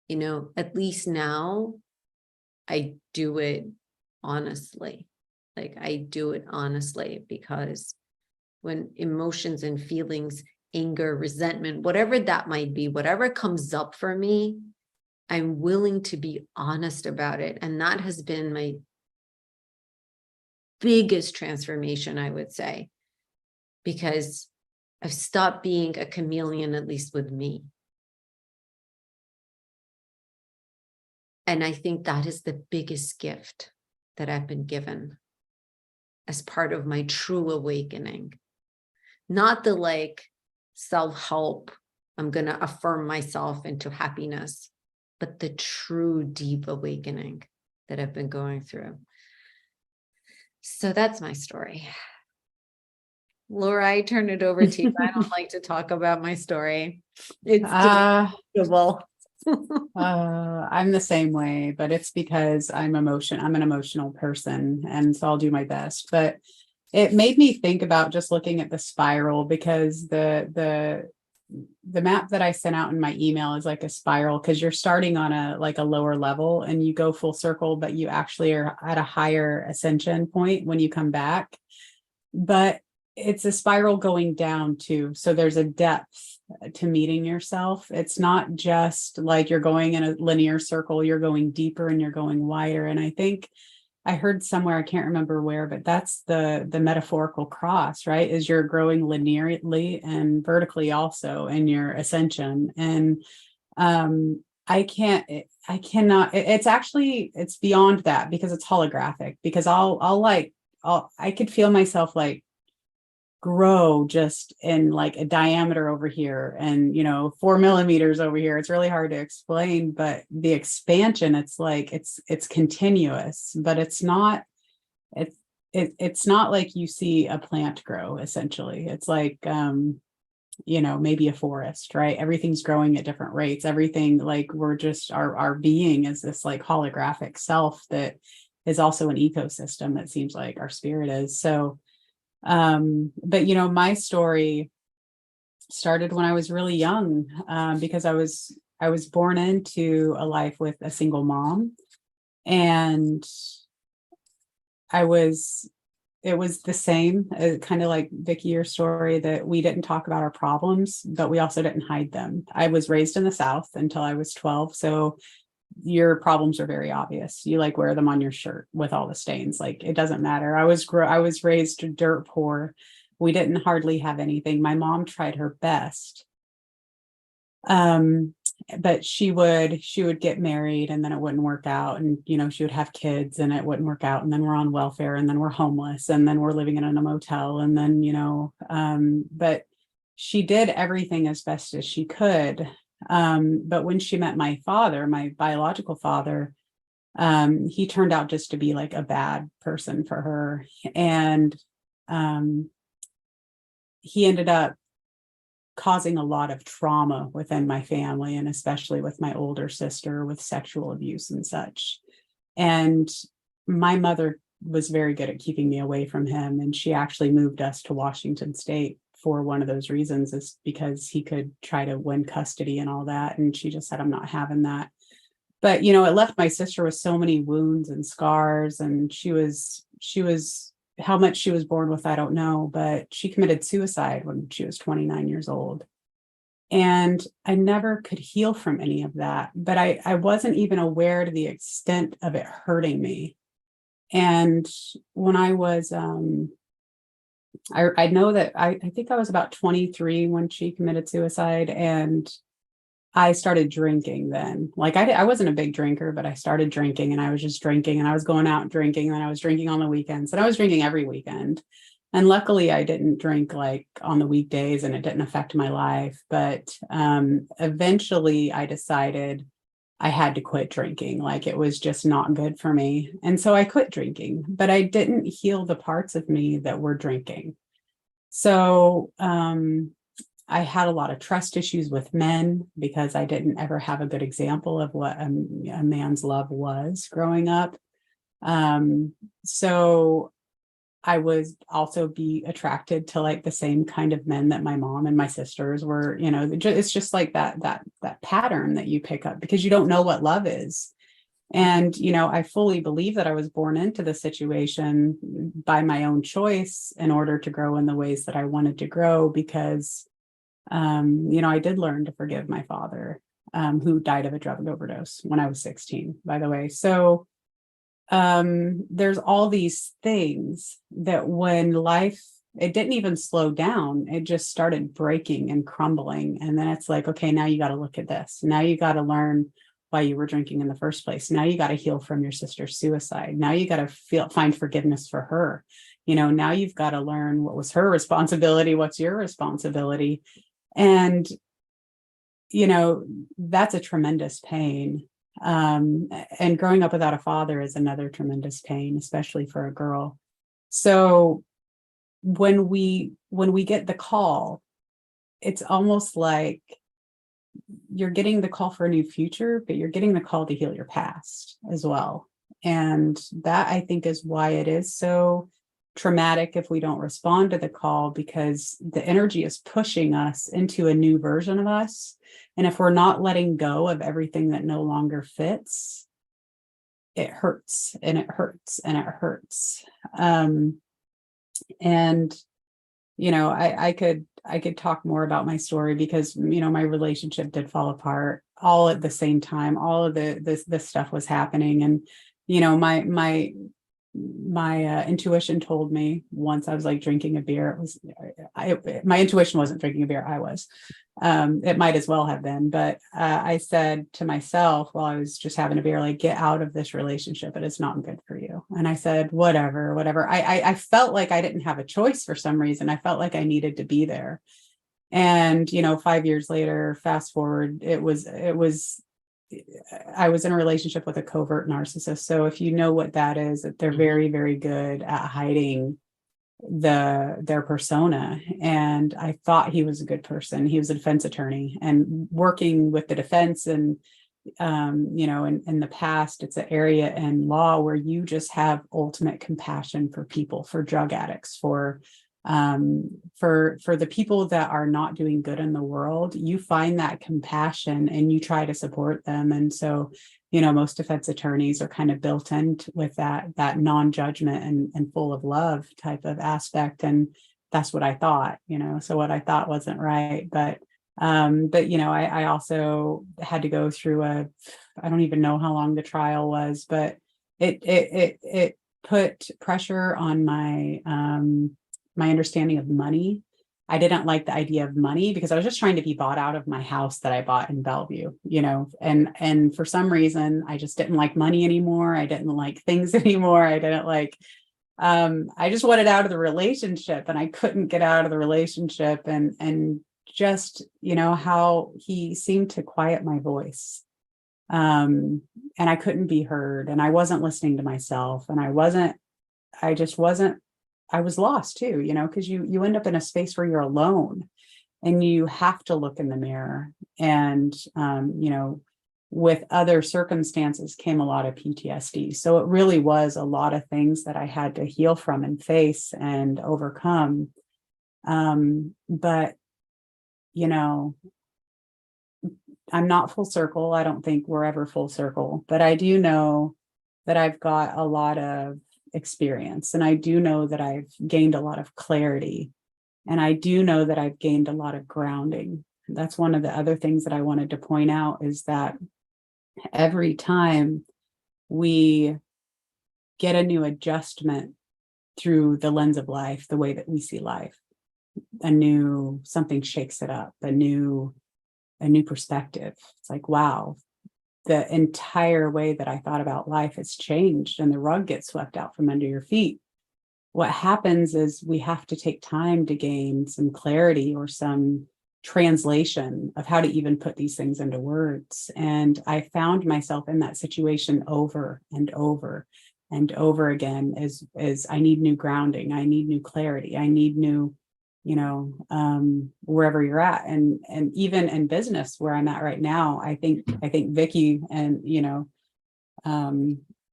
S4: at least now I do it honestly. Like I do it honestly, because when emotions and feelings, anger, resentment, whatever that might be, whatever comes up for me, I'm willing to be honest about it. And that has been my biggest transformation, I would say, because I've stopped being a chameleon, at least with me. And I think that is the biggest gift that I've been given as part of my true awakening. Not the like self-help, I'm going to affirm myself into happiness, but the true deep awakening that I've been going through. So that's my story. Lora, I turn it over to you. I don't like to talk about my story. It's debatable.
S1: I'm the same way, but it's because I'm an emotional person, and so I'll do my best. But it made me think about just looking at the spiral, because the map that I sent out in my email is like a spiral, because you're starting on a lower level and you go full circle, but you actually are at a higher ascension point when you come back. But it's a spiral going down too. So there's a depth to meeting yourself. It's not just like you're going in a linear circle, you're going deeper and you're going wider. And I think I heard somewhere, I can't remember where, but that's the metaphorical cross, right? Is you're growing linearly and vertically also in your ascension. And it's beyond that, because it's holographic, because I could feel myself like grow just in like a diameter over here and 4 millimeters over here. It's really hard to explain, but the expansion, it's like it's continuous, but it's not like you see a plant grow. Essentially, it's like maybe a forest, right? Everything's growing at different rates. Everything, like, we're just our being is this like holographic self that is also an ecosystem, that seems like our spirit is. So but my story started when I was really young, because I was born into a life with a single mom, and I was it was the same, kind of like Vicky, your story, that we didn't talk about our problems, but we also didn't hide them. I was raised in the South until I was 12. So your problems are very obvious. You like wear them on your shirt with all the stains. Like it doesn't matter. I was raised dirt poor. We didn't hardly have anything. My mom tried her best. But she would get married and then it wouldn't work out, and she would have kids and it wouldn't work out, and then we're on welfare, and then we're homeless, and then we're living in a motel, and then but she did everything as best as she could. But when she met my father, my biological father, he turned out just to be like a bad person for her, and he ended up causing a lot of trauma within my family, and especially with my older sister, with sexual abuse and such. And my mother was very good at keeping me away from him, and she actually moved us to Washington State for one of those reasons, is because he could try to win custody and all that, and she just said, I'm not having that. But it left my sister with so many wounds and scars, and she was how much she was born with, I don't know, but she committed suicide when she was 29 years old. And I never could heal from any of that, but I wasn't even aware to the extent of it hurting me. And when I was, I know that I think I was about 23 when she committed suicide, and I started drinking then. Like I wasn't a big drinker, but I started drinking, and I was just drinking, and I was going out drinking, and then I was drinking on the weekends, and I was drinking every weekend. And luckily I didn't drink like on the weekdays, and it didn't affect my life. But eventually I decided I had to quit drinking. Like it was just not good for me. And so I quit drinking, but I didn't heal the parts of me that were drinking. So, I had a lot of trust issues with men because I didn't ever have a good example of what a man's love was growing up. So I would also be attracted to like the same kind of men that my mom and my sisters were, it's just like that pattern that you pick up because you don't know what love is. And, I fully believe that I was born into the situation by my own choice in order to grow in the ways that I wanted to grow, because I did learn to forgive my father, who died of a drug overdose when I was 16, by the way. So there's all these things that when life, it didn't even slow down, it just started breaking and crumbling. And then it's like, okay, now you got to look at this. Now you got to learn why you were drinking in the first place. Now you got to heal from your sister's suicide. Now you got to find forgiveness for her. Now you've got to learn what was her responsibility, what's your responsibility. And, that's a tremendous pain. And growing up without a father is another tremendous pain, especially for a girl. So when we get the call, it's almost like you're getting the call for a new future, but you're getting the call to heal your past as well. And that, I think, is why it is so traumatic if we don't respond to the call, because the energy is pushing us into a new version of us. And if we're not letting go of everything that no longer fits, it hurts and it hurts and it hurts. I could talk more about my story because, my relationship did fall apart all at the same time. All of this stuff was happening. And, my intuition told me once I was like drinking a beer, my intuition wasn't drinking a beer. I was, it might as well have been, but I said to myself while I was just having a beer, like, get out of this relationship. It is not good for you. And I said, whatever. I felt like I didn't have a choice for some reason. I felt like I needed to be there. And, 5 years later, fast forward, I was in a relationship with a covert narcissist. So if you know what that is, they're very, very good at hiding their persona. And I thought he was a good person. He was a defense attorney and working with the defense. And, in the past, it's an area in law where you just have ultimate compassion for people, for drug addicts, for for the people that are not doing good in the world, you find that compassion and you try to support them. And so, most defense attorneys are kind of built in with that non-judgment and full of love type of aspect. And that's what I thought, so what I thought wasn't right. But I also had to go through I don't even know how long the trial was, but it put pressure on my my understanding of money. I didn't like the idea of money because I was just trying to be bought out of my house that I bought in Bellevue, and for some reason I just didn't like money anymore. I didn't like things anymore. I didn't like, I just wanted out of the relationship, and I couldn't get out of the relationship, and just, how he seemed to quiet my voice. And I couldn't be heard, and I wasn't listening to myself, and I was lost too, because you end up in a space where you're alone and you have to look in the mirror. And, with other circumstances came a lot of PTSD. So it really was a lot of things that I had to heal from and face and overcome. But, I'm not full circle. I don't think we're ever full circle, but I do know that I've got a lot of experience, and I do know that I've gained a lot of clarity, and I do know that I've gained a lot of grounding. That's one of the other things that I wanted to point out, is that every time we get a new adjustment through the lens of life, the way that we see life, something shakes it up, a new perspective. It's like, wow, the entire way that I thought about life has changed, and the rug gets swept out from under your feet. What happens is we have to take time to gain some clarity or some translation of how to even put these things into words. And I found myself in that situation over and over and over again, as I need new grounding, I need new clarity, I need new, wherever you're at. And even in business where I'm at right now, I think Vicky and,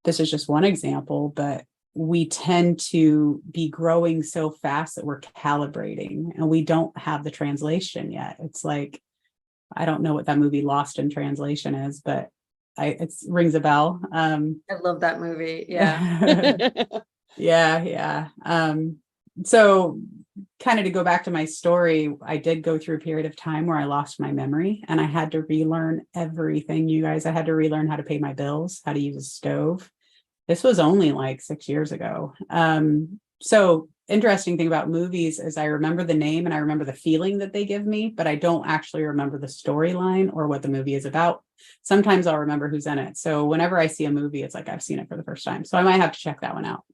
S1: this is just one example, but we tend to be growing so fast that we're calibrating and we don't have the translation yet. It's like, I don't know what that movie Lost in Translation is, but it rings a bell.
S4: I love that movie. Yeah.
S1: Yeah. So kind of to go back to my story, I did go through a period of time where I lost my memory, and I had to relearn everything, you guys. I had to relearn how to pay my bills, how to use a stove. This was only like 6 years ago. So interesting thing about movies is I remember the name and I remember the feeling that they give me, but I don't actually remember the storyline or what the movie is about. Sometimes I'll remember who's in it. So whenever I see a movie, it's like I've seen it for the first time. So I might have to check that one out.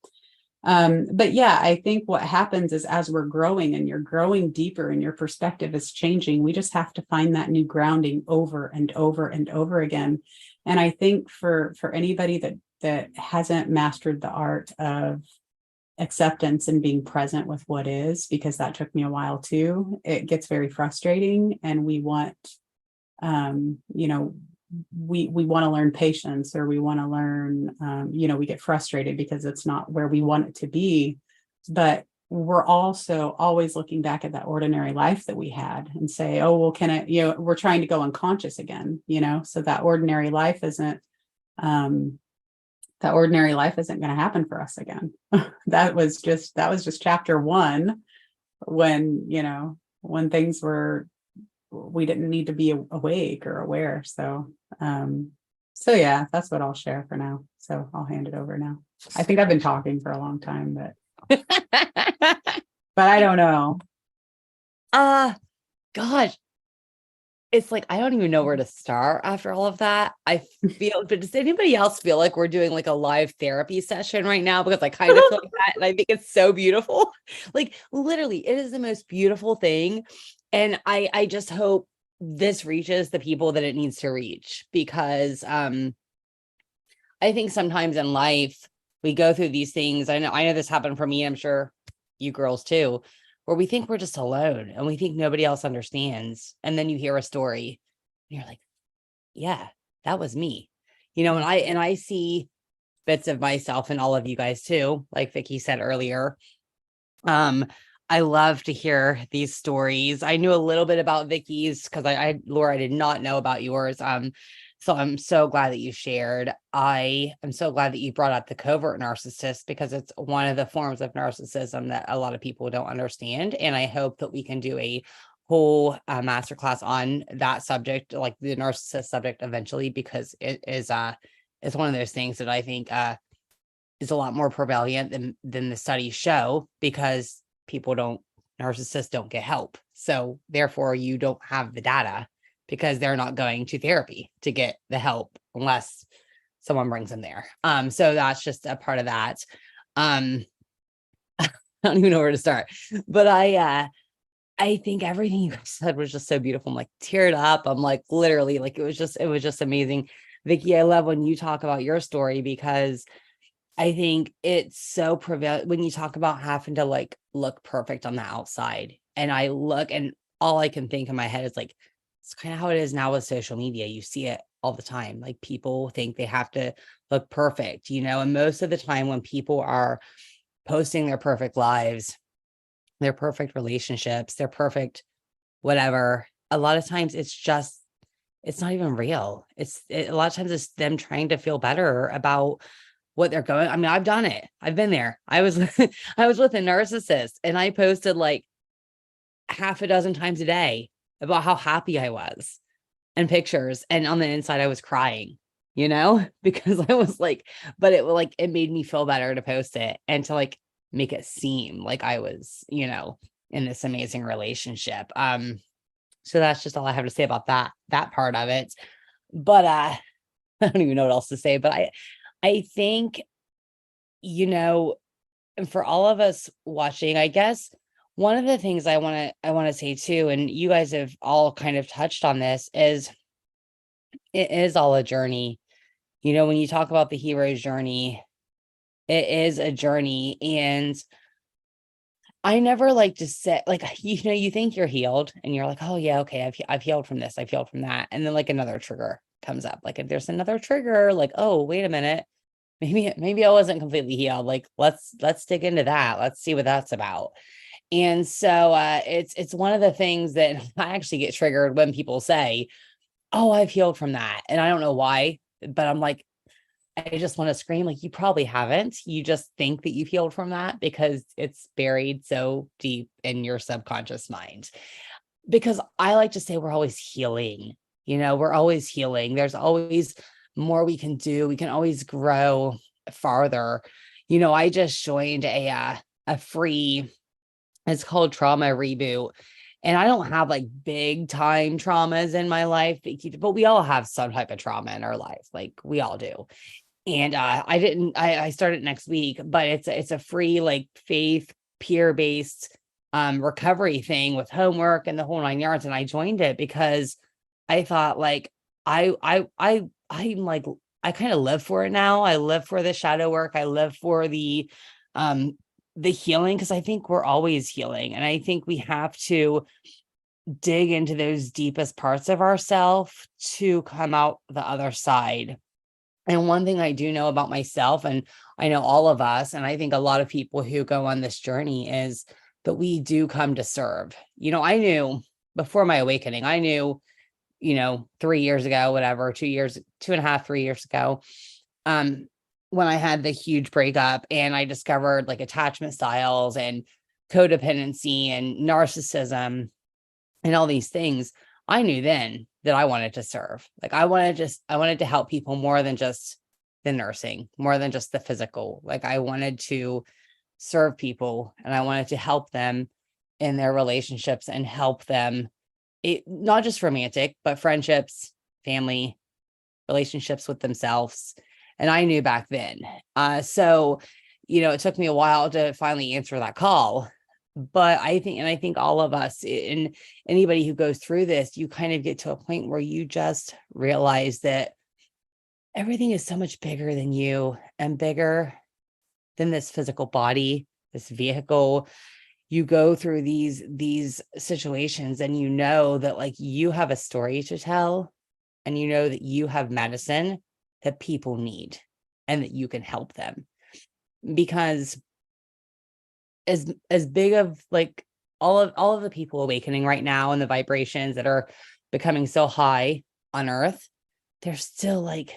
S1: But yeah, I think what happens is as we're growing and you're growing deeper and your perspective is changing, we just have to find that new grounding over and over and over again. And I think for anybody that hasn't mastered the art of acceptance and being present with what is, because that took me a while too, it gets very frustrating, and we want, we want to learn patience, or we want to learn, we get frustrated because it's not where we want it to be. But we're also always looking back at that ordinary life that we had and say, oh, well, can it, we're trying to go unconscious again, so that ordinary life isn't going to happen for us again. that was just chapter one, when things were, we didn't need to be awake or aware. So yeah, that's what I'll share for now. So I'll hand it over now. I think I've been talking for a long time, but I don't know.
S2: Gosh, it's like, I don't even know where to start after all of that. I feel, but does anybody else feel like we're doing like a live therapy session right now? Because I kind of feel like that. And I think it's so beautiful. Like literally, it is the most beautiful thing. And I just hope this reaches the people that it needs to reach, because I think sometimes in life we go through these things. I know this happened for me. I'm sure you girls too, where we think we're just alone and we think nobody else understands. And then you hear a story and you're like, yeah, that was me, and I see bits of myself in all of you guys too. Like Vicky said earlier, I love to hear these stories. I knew a little bit about Vicky's because Laura, I did not know about yours. So I'm so glad that you shared. I am so glad that you brought up the covert narcissist because it's one of the forms of narcissism that a lot of people don't understand. And I hope that we can do a whole masterclass on that subject, like the narcissist subject eventually, because it is it's one of those things that I think is a lot more prevalent than the studies show, because narcissists don't get help. So therefore you don't have the data because they're not going to therapy to get the help unless someone brings them there. So that's just a part of that. I don't even know where to start, but I think everything you guys said was just so beautiful. I'm like teared up. I'm like literally like it was just amazing. Vicky, I love when you talk about your story because I think it's so prevalent when you talk about having to like look perfect on the outside. And I look and all I can think in my head is like, it's kind of how it is now with social media. You see it all the time. Like people think they have to look perfect, and most of the time when people are posting their perfect lives, their perfect relationships, their perfect whatever, a lot of times it's not even real. A lot of times it's them trying to feel better about what they're going. I mean, I've done it. I've been there. I was I was with a narcissist and I posted like half a dozen times a day about how happy I was and pictures. And on the inside, I was crying, because I was like, but it made me feel better to post it and to like make it seem like I was, in this amazing relationship. So that's just all I have to say about that part of it. But I don't even know what else to say, but I think, and for all of us watching, I guess one of the things I want to say too, and you guys have all kind of touched on this, is it is all a journey. When you talk about the hero's journey, it is a journey. And I never like to say, like, you think you're healed and you're like, oh yeah, okay, I've healed from this, I've healed from that. And then like another trigger comes up. Like if there's another trigger, like, oh, wait a minute, maybe I wasn't completely healed. Like, let's dig into that. Let's see what that's about. And so it's one of the things that I actually get triggered when people say, oh, I've healed from that. And I don't know why, but I'm like, I just want to scream, like, you probably haven't. You just think that you've healed from that because it's buried so deep in your subconscious mind. Because I like to say we're always healing, we're always healing. There's always more we can do. We can always grow farther. I just joined a free, it's called Trauma Reboot. And I don't have like big time traumas in my life, but we all have some type of trauma in our life. Like we all do. And I started next week, but it's a free, like faith peer-based recovery thing with homework and the whole 9 yards. And I joined it because I thought like I'm like I kind of live for it now. I live for the shadow work. I live for the healing, because I think we're always healing. And I think we have to dig into those deepest parts of ourselves to come out the other side. And one thing I do know about myself, and I know all of us, and I think a lot of people who go on this journey, is that we do come to serve. I knew before my awakening, 3 years ago, whatever, 2.5, 3 years ago, when I had the huge breakup and I discovered like attachment styles and codependency and narcissism and all these things, I knew then that I wanted to serve. Like I wanted to help people more than just the nursing, more than just the physical. Like I wanted to serve people and I wanted to help them in their relationships and help them, not just romantic, but friendships, family, relationships with themselves. And I knew back then. So, it took me a while to finally answer that call. But I think all of us, and anybody who goes through this, you kind of get to a point where you just realize that everything is so much bigger than you and bigger than this physical body, this vehicle. You go through these situations and you know that like you have a story to tell, and you know that you have medicine that people need and that you can help them. Because as big of like all of the people awakening right now and the vibrations that are becoming so high on earth, there's still like,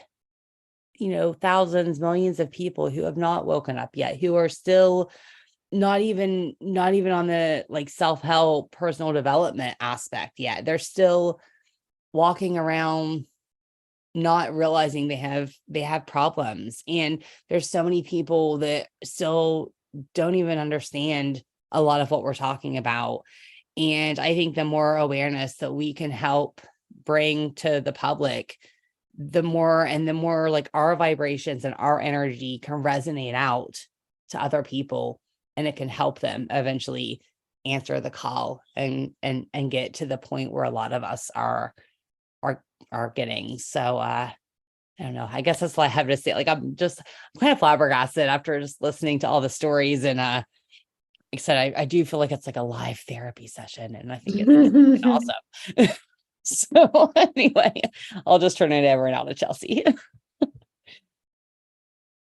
S2: thousands, millions of people who have not woken up yet, who are still not even on the like self-help personal development aspect yet. They're still walking around not realizing they have problems. And there's so many people that still don't even understand a lot of what we're talking about. And I think the more awareness that we can help bring to the public, the more like our vibrations and our energy can resonate out to other people, and it can help them eventually answer the call and get to the point where a lot of us are getting. So I don't know. I guess that's all I have to say. Like, I'm kind of flabbergasted after just listening to all the stories. And like I said, I do feel like it's like a live therapy session, and I think it's awesome. So anyway, I'll just turn it over now to Chelsea.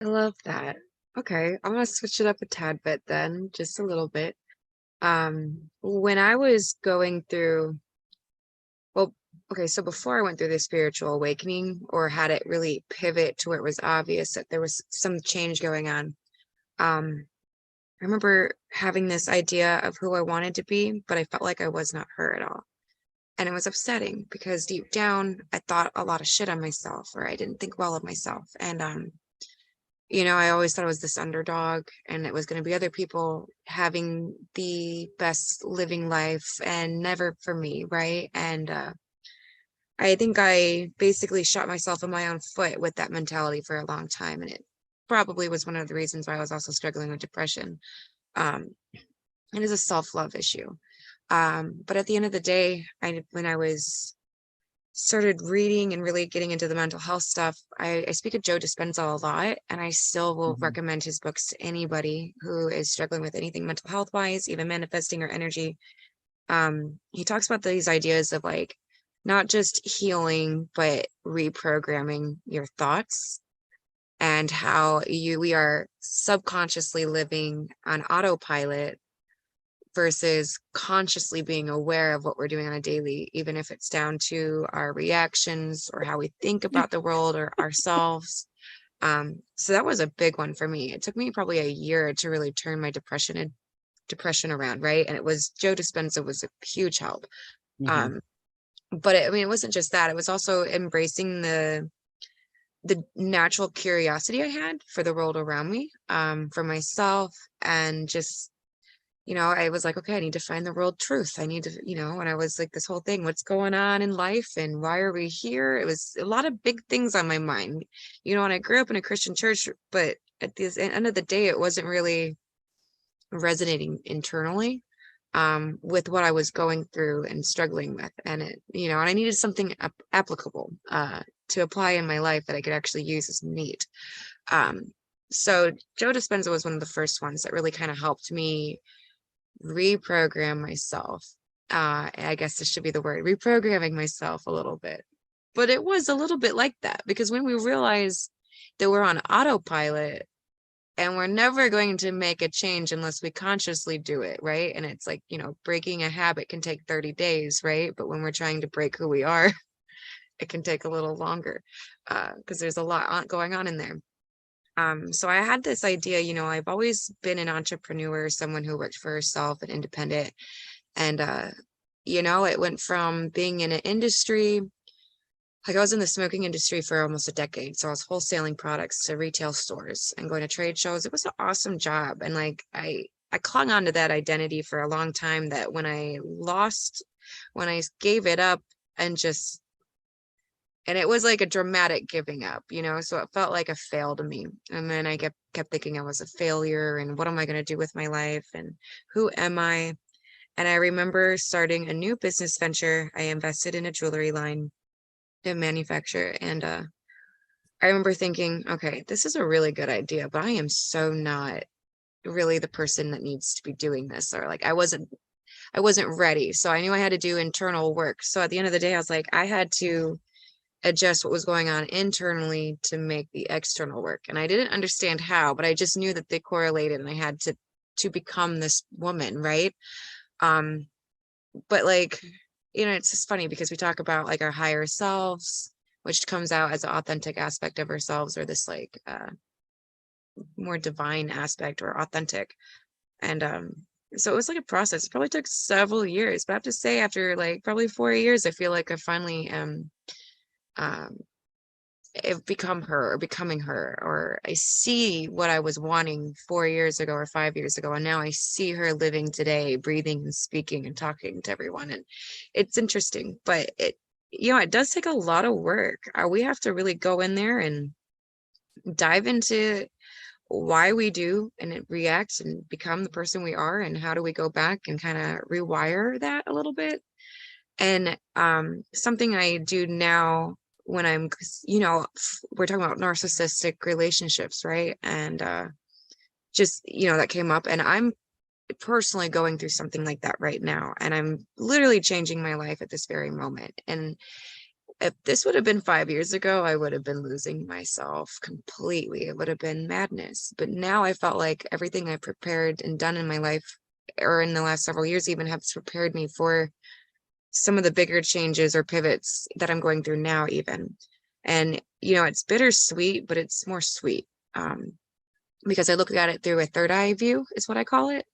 S3: I love that. Okay, I'm gonna switch it up a tad bit then, just a little bit. When I was going through, well, okay, so before I went through the spiritual awakening or had it really pivot to where it was obvious that there was some change going on, I remember having this idea of who I wanted to be, but I felt like I was not her at all. And it was upsetting because deep down, I thought a lot of shit on myself, or I didn't think well of myself. And, I always thought I was this underdog, and it was going to be other people having the best living life and never for me. Right. And, I think I basically shot myself in my own foot with that mentality for a long time. And it probably was one of the reasons why I was also struggling with depression. It is a self-love issue. But at the end of the day, when I was started reading and really getting into the mental health stuff, I speak of Joe Dispenza a lot, and I still will recommend his books to anybody who is struggling with anything mental health wise, even manifesting or energy. He talks about these ideas of like not just healing, but reprogramming your thoughts, and how we are subconsciously living on autopilot versus consciously being aware of what we're doing on a daily, even if it's down to our reactions or how we think about the world or ourselves. So that was a big one for me. It took me probably a year to really turn my depression around, right? And it was Joe Dispenza was a huge help. But it wasn't just that. It was also embracing the natural curiosity I had for the world around me, for myself, and just I was like, okay, I need to find the world truth. I need to, and I was like, this whole thing, what's going on in life and why are we here? It was a lot of big things on my mind, and I grew up in a Christian church, but at the end of the day, it wasn't really resonating internally with what I was going through and struggling with. And and I needed something applicable to apply in my life that I could actually use as neat. So Joe Dispenza was one of the first ones that really kind of helped me reprogram myself. I guess this should be the word, reprogramming myself a little bit. But it was a little bit like that, because when we realize that we're on autopilot and we're never going to make a change unless we consciously do it, right? And it's like, breaking a habit can take 30 days, right? But when we're trying to break who we are, it can take a little longer because there's a lot going on in there. So I had this idea, I've always been an entrepreneur, someone who worked for herself and independent. And, it went from being in an industry, like I was in the smoking industry for almost a decade. So I was wholesaling products to retail stores and going to trade shows. It was an awesome job. And like, I clung on to that identity for a long time, that when I gave it up and it was like a dramatic giving up, so it felt like a fail to me. And then I kept thinking I was a failure, and what am I going to do with my life, and who am I? And I remember starting a new business venture. I invested in a jewelry line to manufacture. And I remember thinking, okay, this is a really good idea, but I am so not really the person that needs to be doing this. Or like, I wasn't ready. So I knew I had to do internal work. So at the end of the day, I was like, I had to adjust what was going on internally to make the external work. And I didn't understand how, but I just knew that they correlated, and I had to to become this woman, right? But like, it's just funny because we talk about like our higher selves, which comes out as an authentic aspect of ourselves, or this like more divine aspect or authentic. And so it was like a process. It probably took several years, but I have to say after like probably 4 years, I feel like I finally have become her, or becoming her, or I see what I was wanting 4 years ago or 5 years ago, and now I see her living today, breathing and speaking and talking to everyone. And it's interesting, but it does take a lot of work. We have to really go in there and dive into why we do and it reacts and become the person we are, and how do we go back and kind of rewire that a little bit. And something I do now when I'm, we're talking about narcissistic relationships, right? And just, that came up, and I'm personally going through something like that right now, and I'm literally changing my life at this very moment. And if this would have been 5 years ago, I would have been losing myself completely. It would have been madness. But now I felt like everything I prepared and done in my life, or in the last several years even, has prepared me for some of the bigger changes or pivots that I'm going through now even. And, it's bittersweet, but it's more sweet, because I look at it through a third eye view, is what I call it,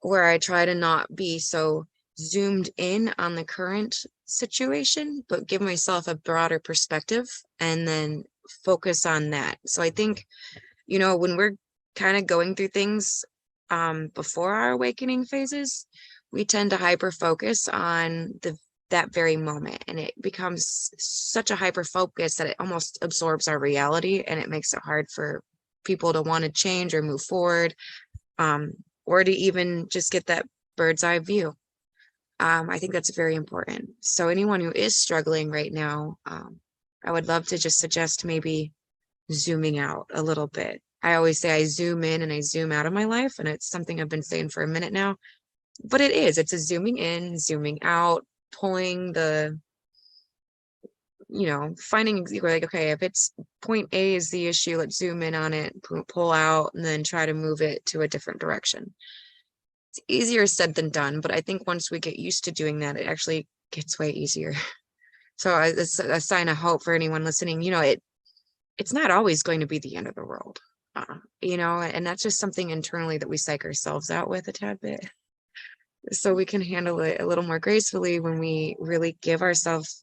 S3: where I try to not be so zoomed in on the current situation, but give myself a broader perspective and then focus on that. So I think, when we're kind of going through things before our awakening phases, we tend to hyper focus on that very moment, and it becomes such a hyper focus that it almost absorbs our reality, and it makes it hard for people to want to change or move forward, or to even just get that bird's eye view. I think that's very important. So anyone who is struggling right now, I would love to just suggest maybe zooming out a little bit. I always say I zoom in and I zoom out of my life, and it's something I've been saying for a minute now, but it's a zooming in, zooming out, pulling the, finding like, okay, if it's point A is the issue, let's zoom in on it, pull out, and then try to move it to a different direction. It's easier said than done, but I think once we get used to doing that, it actually gets way easier. So it's a sign of hope for anyone listening. It's not always going to be the end of the world, and that's just something internally that we psych ourselves out with a tad bit, so we can handle it a little more gracefully when we really give ourselves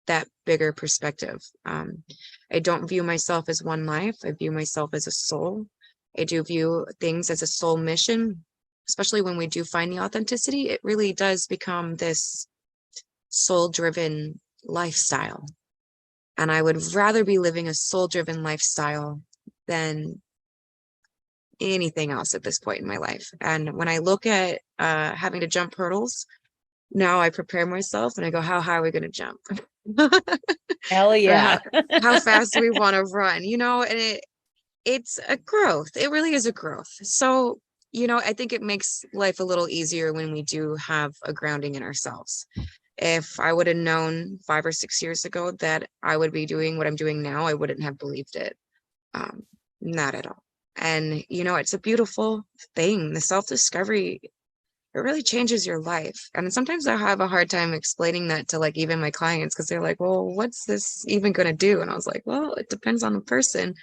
S3: that bigger perspective. I don't view myself as one life. I view myself as a soul. I do view things as a soul mission, especially when we do find the authenticity. It really does become this soul-driven lifestyle. And I would rather be living a soul-driven lifestyle than anything else at this point in my life. And when I look at having to jump hurdles, now I prepare myself and I go, how high are we going to jump?
S2: Hell yeah.
S3: How fast do we want to run? And it's a growth. It really is a growth. So, I think it makes life a little easier when we do have a grounding in ourselves. If I would have known 5 or 6 years ago that I would be doing what I'm doing now, I wouldn't have believed it. Not at all. And, it's a beautiful thing. The self-discovery, it really changes your life. And sometimes I have a hard time explaining that to like even my clients, because they're like, well, what's this even going to do? And I was like, well, it depends on the person,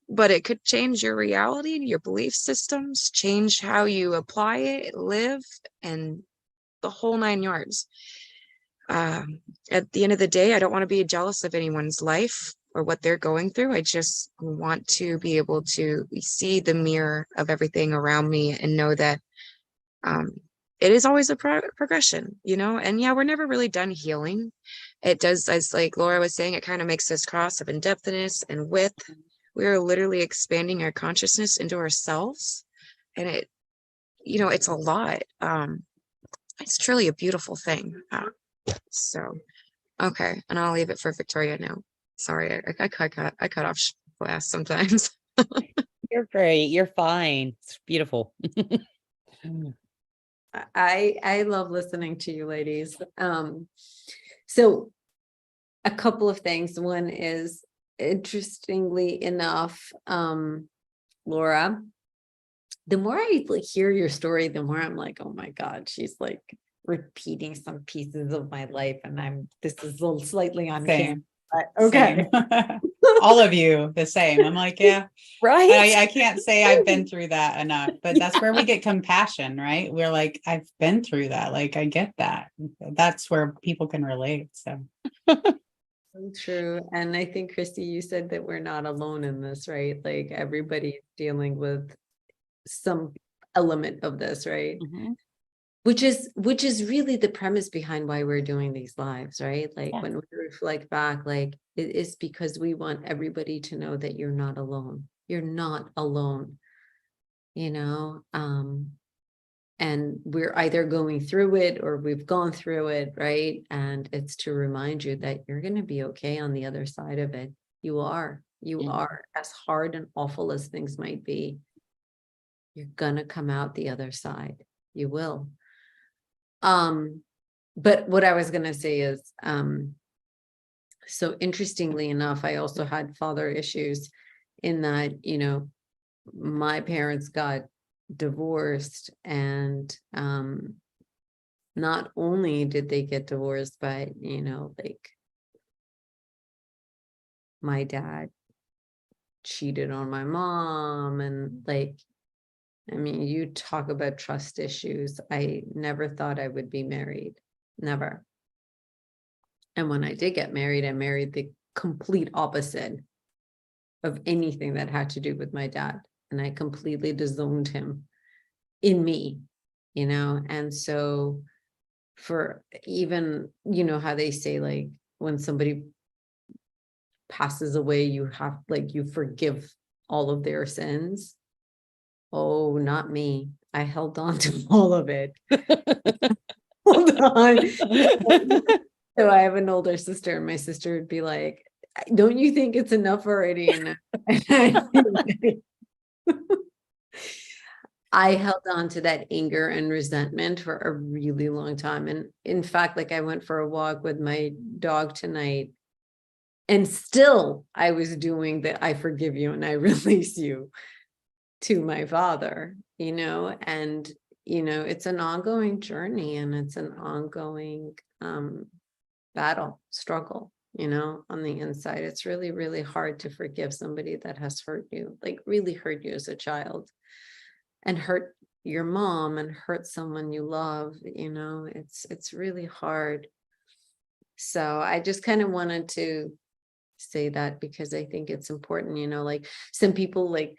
S3: but it could change your reality, your belief systems, change how you apply it, live, and the whole 9 yards. At the end of the day, I don't want to be jealous of anyone's life or what they're going through. I just want to be able to see the mirror of everything around me and know that it is always a progression, and yeah, we're never really done healing. It does, as like Laura was saying, it kind of makes this cross of in-depthness and width. We are literally expanding our consciousness into ourselves, and it's a lot. It's truly a beautiful thing. So, okay, and I'll leave it for Victoria now. Sorry, I cut off class sometimes.
S2: You're great. You're fine. It's beautiful.
S4: I love listening to you ladies. So a couple of things. One is, interestingly enough, Laura, the more I like hear your story, the more I'm like, oh my God, she's like repeating some pieces of my life. And this is a little slightly uncanny.
S1: Same.
S4: But okay.
S1: Same. All of you the same. I'm like, yeah,
S2: Right?
S1: I can't say I've been through that enough, but that's where we get compassion, right? We're like, I've been through that. Like, I get that. That's where people can relate. So
S4: So true. And I think, Christy, you said that we're not alone in this, right? Like everybody's dealing with some element of this, right?
S2: Mhm.
S4: Which is really the premise behind why we're doing these lives, right? Like
S2: Yeah.
S4: when we reflect back, like it is because we want everybody to know that you're not alone. You're not alone, you know? And we're either going through it or we've gone through it, right? And it's to remind you that you're going to be okay on the other side of it. You are,
S2: Mhm.
S4: as hard and awful as things might be. You're going to come out the other side. You will. But what I was going to say is, so interestingly enough, I also had father issues in that, you know, my parents got divorced, and not only did they get divorced, but you know, like my dad cheated on my mom, and like, I mean, you talk about trust issues. I never thought I would be married, never. And when I did get married, I married the complete opposite of anything that had to do with my dad, and I completely disowned him in me, you know. And so for even, you know, how they say like when somebody passes away, you have like you forgive all of their sins. Oh, not me. I held on to all of it. Hold on. So I have an older sister, and my sister would be like, don't you think it's enough already? And I held on to that anger and resentment for a really long time. And in fact, like I went for a walk with my dog tonight, and still I was doing the I forgive you and I release you to my father, you know. And, you know, it's an ongoing journey, and it's an ongoing battle, struggle, you know, on the inside. It's really, really hard to forgive somebody that has hurt you, like really hurt you as a child, and hurt your mom and hurt someone you love, you know. It's really hard. So I just kind of wanted to say that because I think it's important, you know. Like some people like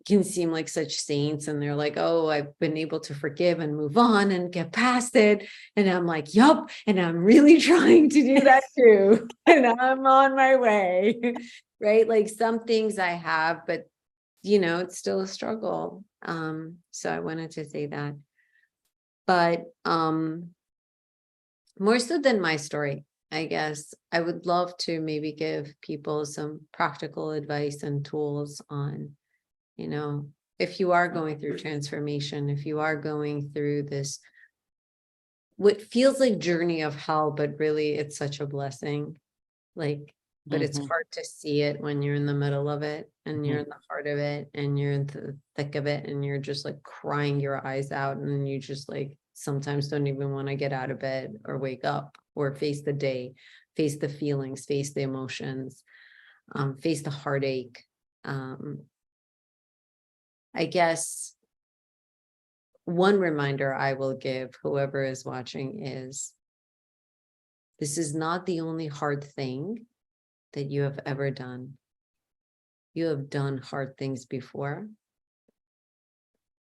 S4: can seem like such saints, and they're like, oh, I've been able to forgive and move on and get past it. And I'm like, yup, and I'm really trying to do that too. And I'm on my way. Right? Like some things I have, but you know, it's still a struggle. So I wanted to say that. But more so than my story, I guess I would love to maybe give people some practical advice and tools on, you know, if you are going through transformation, if you are going through this, what feels like journey of hell, but really it's such a blessing. Like, but it's
S2: Mhm.
S4: hard to see it when you're in the middle of it, and you're
S2: Mhm.
S4: in the heart of it, and you're in the thick of it, and you're just like crying your eyes out, and you just like sometimes don't even want to get out of bed or wake up or face the day, face the feelings, face the emotions, face the heartache. I guess one reminder I will give whoever is watching is this is not the only hard thing that you have ever done. You have done hard things before,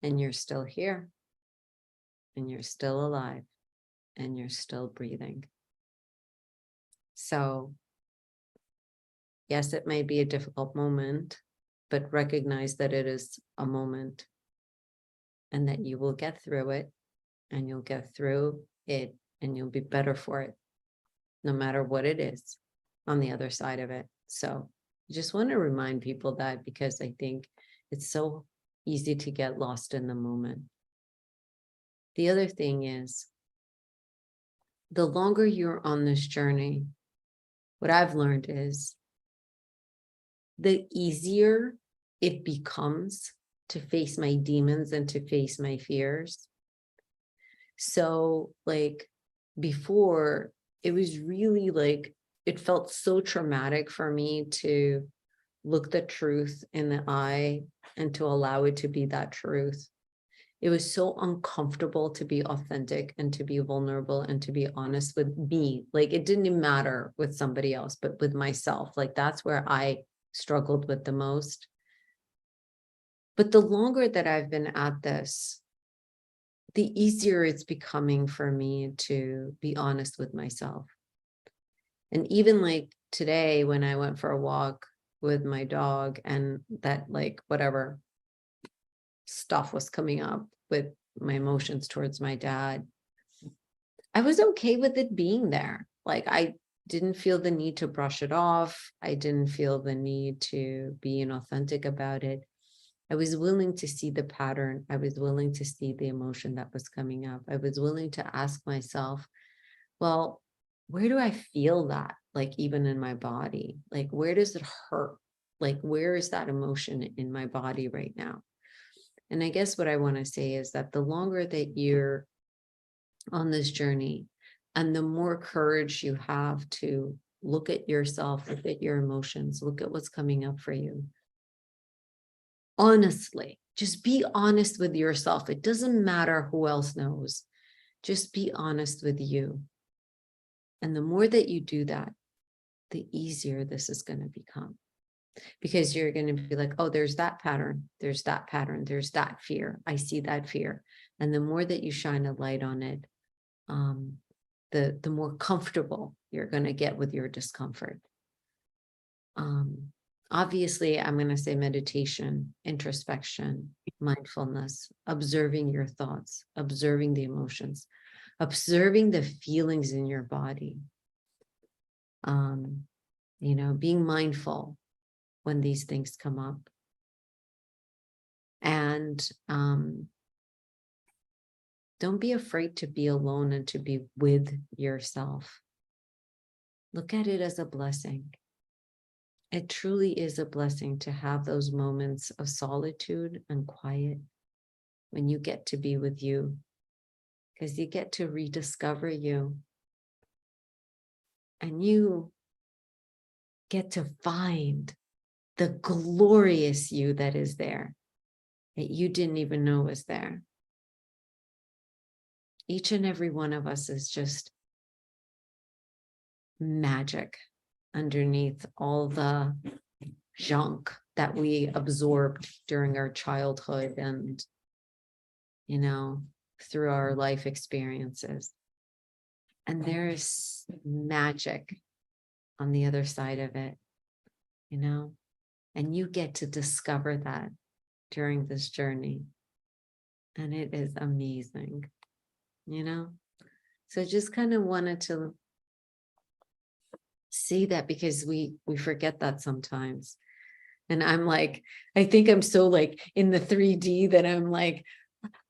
S4: and you're still here, and you're still alive, and you're still breathing. So, yes, it may be a difficult moment, but recognize that it is a moment, and that you will get through it, and you'll get through it, and you'll be better for it, no matter what it is on the other side of it. So I just want to remind people that, because I think it's so easy to get lost in the moment. The other thing is, the longer you're on this journey, what I've learned is the easier it becomes to face my demons and to face my fears. So like before, it was really like, it felt so traumatic for me to look the truth in the eye and to allow it to be that truth. It was so uncomfortable to be authentic and to be vulnerable and to be honest with me. Like it didn't matter with somebody else, but with myself. Like that's where I struggled with the most. But the longer that I've been at this, the easier it's becoming for me to be honest with myself. And even like today, when I went for a walk with my dog and that like whatever stuff was coming up with my emotions towards my dad, I was okay with it being there. Like I didn't feel the need to brush it off. I didn't feel the need to be inauthentic about it. I was willing to see the pattern. I was willing to see the emotion that was coming up. I was willing to ask myself, well, where do I feel that? Like even in my body, like where does it hurt? Like where is that emotion in my body right now? And I guess what I want to say is that the longer that you're on this journey and the more courage you have to look at yourself, look at your emotions, look at what's coming up for you. Honestly, just be honest with yourself. It doesn't matter who else knows. Just be honest with you. And the more that you do that, the easier this is going to become. Because you're going to be like, oh, there's that pattern, there's that pattern, there's that fear. I see that fear. And the more that you shine a light on it, the more comfortable you're going to get with your discomfort. Obviously, I'm going to say meditation, introspection, mindfulness, observing your thoughts, observing the emotions, observing the feelings in your body. Being mindful when these things come up. And don't be afraid to be alone and to be with yourself. Look at it as a blessing. It truly is a blessing to have those moments of solitude and quiet when you get to be with you, because you get to rediscover you. And you get to find the glorious you that is there, that you didn't even know was there. Each and every one of us is just magic underneath all the junk that we absorbed during our childhood and, through our life experiences. And there is magic on the other side of it, and you get to discover that during this journey. And it is amazing, So just kind of wanted to see that, because we forget that sometimes. And I'm like, I think I'm so like in the 3D that I'm like,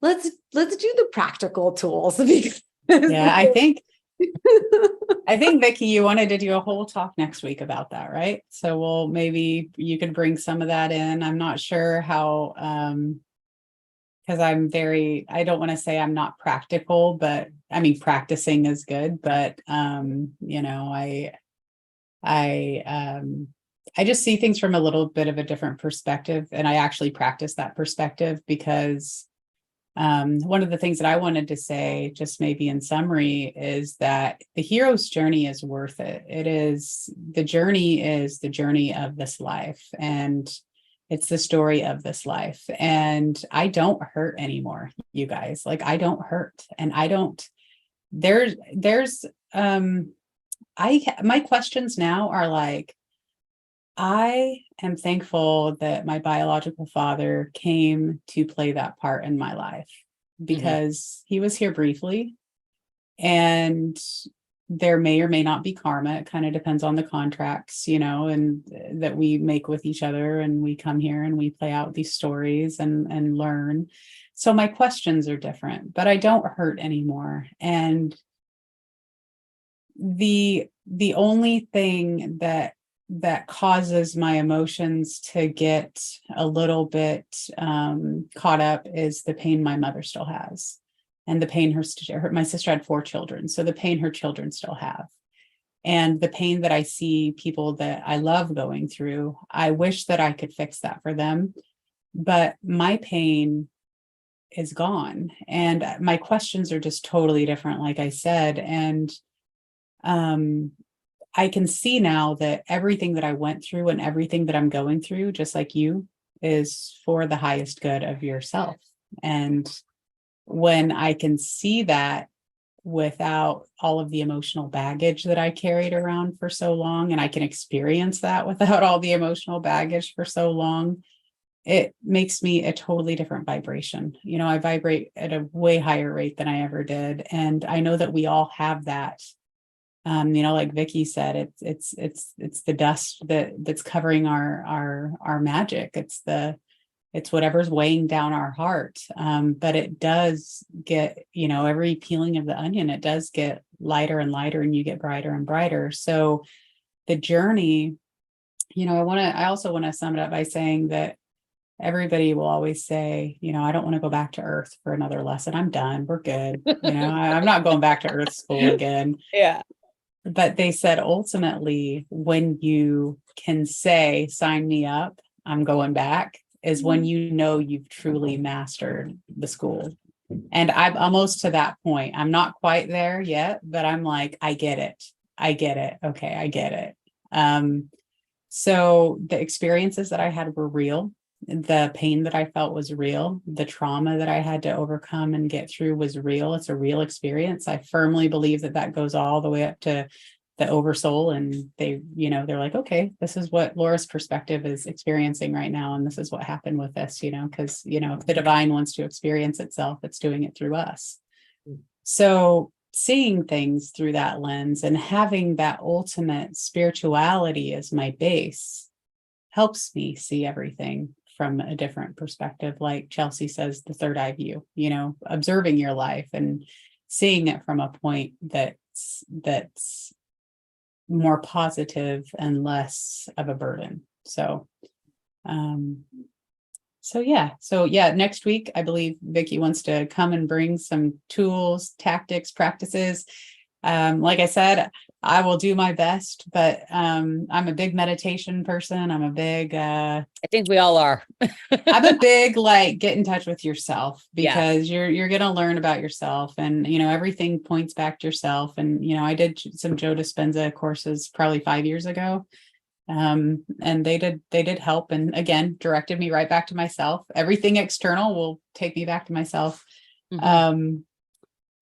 S4: let's do the practical tools.
S1: Yeah, I think Vicky, you wanted to do a whole talk next week about that, right? So maybe you could bring some of that in. I'm not sure how, because I don't want to say I'm not practical, but I mean, practicing is good, but I just see things from a little bit of a different perspective, and I actually practice that perspective because one of the things that I wanted to say, just maybe in summary, is that the hero's journey is worth it. The journey is the journey of this life, and it's the story of this life. And I don't hurt anymore, you guys. Like I don't hurt, and my questions now are like, I am thankful that my biological father came to play that part in my life, because he was here briefly, and there may or may not be karma. It kind of depends on the contracts, and that we make with each other, and we come here and we play out these stories and learn. So my questions are different, but I don't hurt anymore. And the only thing that that causes my emotions to get a little bit caught up is the pain my mother still has, and the pain my sister had 4 children, so the pain her children still have, and the pain that I see people that I love going through. I wish that I could fix that for them, but my pain is gone, and my questions are just totally different, like I said. And I can see now that everything that I went through and everything that I'm going through, just like you, is for the highest good of yourself. And when I can see that without all of the emotional baggage that I carried around for so long, and I can experience that without all the emotional baggage for so long, it makes me a totally different vibration. You know, I vibrate at a way higher rate than I ever did. And I know that we all have that. You know, like Vicky said, it's the dust that's covering our magic. It's whatever's weighing down our heart. But it does get, you know, every peeling of the onion, it does get lighter and lighter, and you get brighter and brighter. So the journey, you know, I also want to sum it up by saying that everybody will always say, you know, I don't want to go back to Earth for another lesson. I'm done. We're good. You know, I'm not going back to Earth school again.
S2: Yeah.
S1: But they said, ultimately, when you can say, sign me up, I'm going back, is when you know you've truly mastered the school. And I'm almost to that point. I'm not quite there yet, but I'm like, I get it. I get it. Okay, I get it. So the experiences that I had were real. The pain that I felt was real. The trauma that I had to overcome and get through was real. It's a real experience. I firmly believe that goes all the way up to the oversoul, and they, you know, they're like, okay, this is what Laura's perspective is experiencing right now, and this is what happened with this, you know, because, you know, if the divine wants to experience itself, it's doing it through us. So seeing things through that lens and having that ultimate spirituality as my base helps me see everything from a different perspective. Like Chelsea says, the third eye view, you know, observing your life and seeing it from a point that's more positive and less of a burden. So yeah, next week I believe Vicky wants to come and bring some tools, tactics, practices. Like I said, I will do my best, but I'm a big meditation person. I'm a big
S2: I think we all are.
S1: I'm a big, like, get in touch with yourself,
S2: Yeah.
S1: because you're going to learn about yourself, and, you know, everything points back to yourself. And, you know, I did some Joe Dispenza courses probably 5 years ago. And they did help, and again, directed me right back to myself. Everything external will take me back to myself.
S2: Mhm.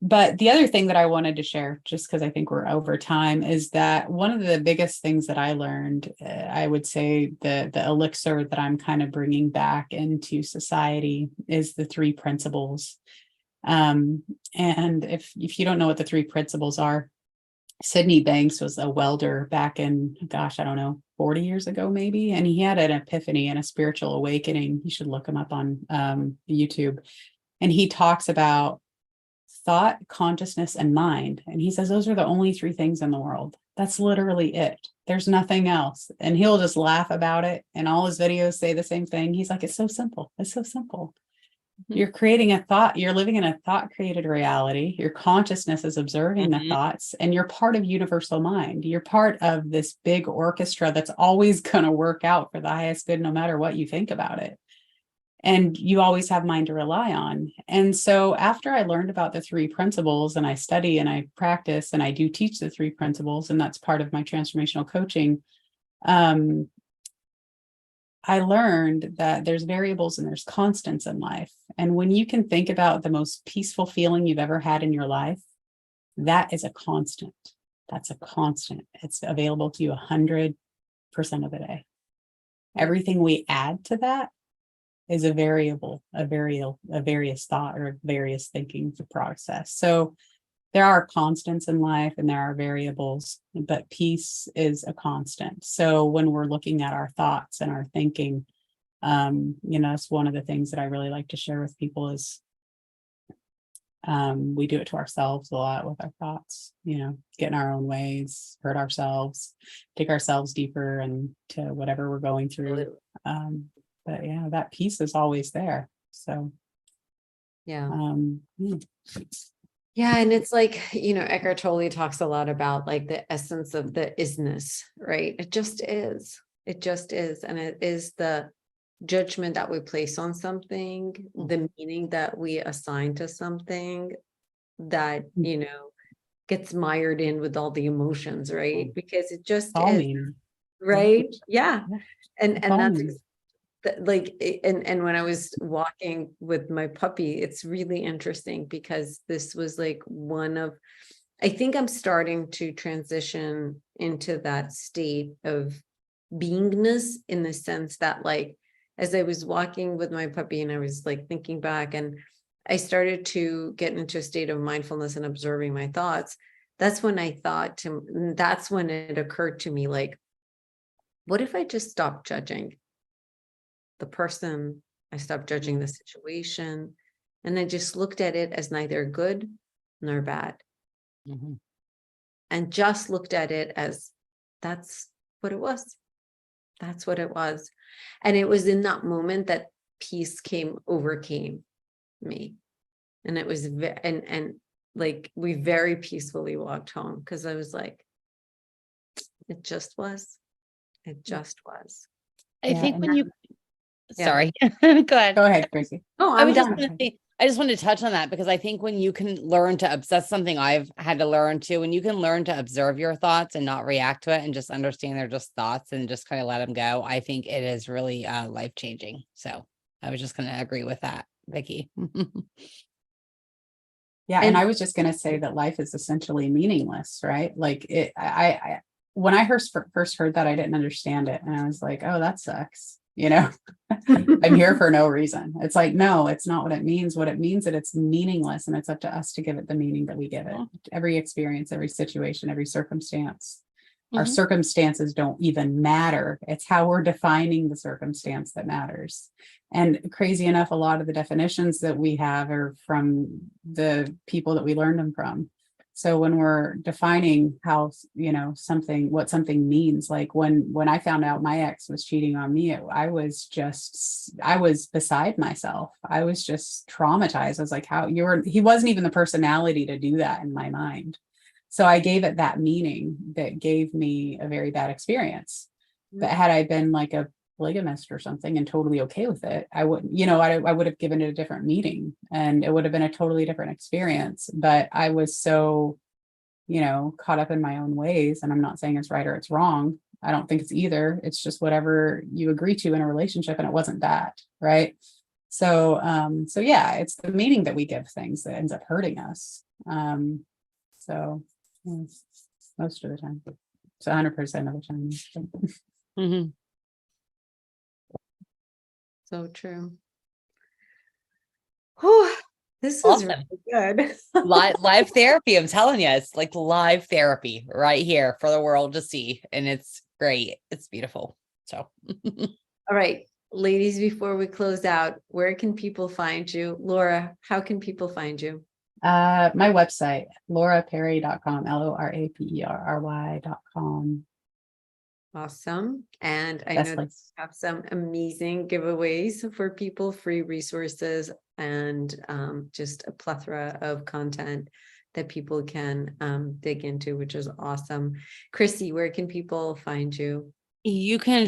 S1: But the other thing that I wanted to share, just because I think we're over time, is that one of the biggest things that I learned, I would say the elixir that I'm kind of bringing back into society, is the 3 principles. And if you don't know what the 3 principles are, Sydney Banks was a welder back in, gosh, I don't know, 40 years ago, maybe. And he had an epiphany and a spiritual awakening. You should look him up on YouTube. And he talks about thought, consciousness, and mind. And he says those are the only 3 things in the world. That's literally it. There's nothing else. And he'll just laugh about it. And all his videos say the same thing. He's like, it's so simple. It's so simple. You're creating a thought. You're living in a thought created reality. Your consciousness is observing the thoughts, and you're part of universal mind. You're part of this big orchestra that's always going to work out for the highest good, no matter what you think about it. And you always have mind to rely on. And so after I learned about the 3 principles, and I study and I practice and I do teach the 3 principles, and that's part of my transformational coaching, I learned that there's variables and there's constants in life. And when you can think about the most peaceful feeling you've ever had in your life, that is a constant. That's a constant. It's available to you 100% of the day. Everything we add to that is a variable, a various thought or various thinking process. So there are constants in life and there are variables, but peace is a constant. So when we're looking at our thoughts and our thinking, you know, it's one of the things that I really like to share with people is We do it to ourselves a lot with our thoughts, get in our own ways, hurt ourselves, dig ourselves deeper into whatever we're going through. But yeah, that piece is always there. So
S4: Yeah.
S1: yeah.
S4: Yeah. And it's like, Eckhart Tolle talks a lot about like the essence of the isness, right? It just is. It just is. And it is the judgment that we place on something, the meaning that we assign to something that, gets mired in with all the emotions, right? Because it just
S1: All
S4: is,
S1: meaning.
S4: right? Yeah.
S1: Yeah.
S4: And
S1: all
S4: that's
S1: meaning.
S4: like, and when I was walking with my puppy, it's really interesting because this was like I think I'm starting to transition into that state of beingness, in the sense that, like, as I was walking with my puppy and I was like thinking back, and I started to get into a state of mindfulness and observing my thoughts. That's when that's when it occurred to me, like, what if I just stopped judging the person? I stopped judging the situation, and I just looked at it as neither good nor bad, and just looked at it as that's what it was. That's what it was. And it was in that moment that peace overcame me. And it was, and like, we very peacefully walked home, because I was like, it just was. It just was.
S2: I
S1: Yeah,
S2: think
S1: and
S2: when you,
S4: Yeah.
S2: sorry, go ahead.
S1: Go ahead, Chrissy.
S4: Oh,
S2: I
S4: I'm
S2: was just
S4: done.
S2: gonna say, I just wanted to touch on that because I think when you can learn to that's something I've had to learn too. When you can learn to observe your thoughts and not react to it and just understand they're just thoughts and just kind of let them go, I think it is really life changing. So I was just going to agree with that, Vicky.
S1: Yeah, and
S4: And
S1: I was just going to say that life is essentially meaningless, right? Like I when I first heard that, I didn't understand it, and I was like, "Oh, that sucks." I'm here for no reason. It's like, no, it's not what it means. What it means that it's meaningless, and it's up to us to give it the meaning that we give it. Every experience, every situation, every circumstance. Our circumstances don't even matter. It's how we're defining the circumstance that matters. And crazy enough, a lot of the definitions that we have are from the people that we learned them from. So when we're defining how, what something means, like when I found out my ex was cheating on me, I was beside myself. I was just traumatized. I was like, he wasn't even the personality to do that in my mind. So I gave it that meaning that gave me a very bad experience. But had I been like a polygamist or something and totally okay with it, I wouldn't, I would have given it a different meaning, and it would have been a totally different experience. But I was so, caught up in my own ways, and I'm not saying it's right or it's wrong. I don't think it's either. It's just whatever you agree to in a relationship, and it wasn't that, right? So, so yeah, it's the meaning that we give things that ends up hurting us. So most of the time, it's 100% of the time.
S4: so true. Whew, this is
S2: Awesome.
S4: really good.
S2: live therapy. I'm telling you, it's like live therapy right here for the world to see. And it's great. It's beautiful. So,
S4: All right, ladies, before we close out, where can people find you? Lora, how can people find you?
S1: My website, loraperry.com, LORAPERRY.com.
S4: Awesome. And I
S1: Best
S4: know
S1: place.
S4: you have some amazing giveaways for people, free resources, and just a plethora of content that people can dig into, which is awesome. Chrissy, where can people find you?
S2: you can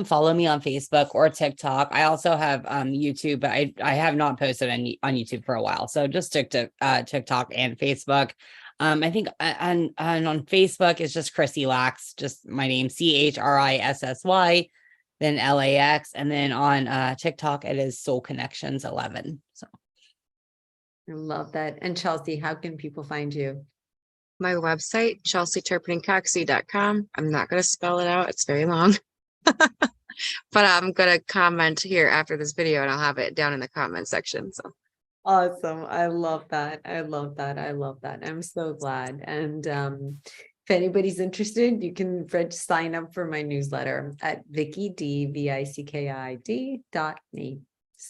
S2: follow me on Facebook or TikTok. I also have YouTube, but I have not posted on YouTube for a while. So just stick to TikTok and Facebook. I think on Facebook it's just Chrissy Lax, just my name, CHRISSY, then LAX, and then on TikTok it is Soul Connections 11. So
S4: I love that. And Chelsea, how can people find you?
S3: My website, chelseaturpinandcoxey.com. I'm not going to spell it out. It's very long. But I'm going to comment here after this video, and I'll have it down in the comment section. So
S4: awesome. I love that. I love that. I love that. I'm so glad. And if anybody's interested, you can sign up for my newsletter at VickyD.me.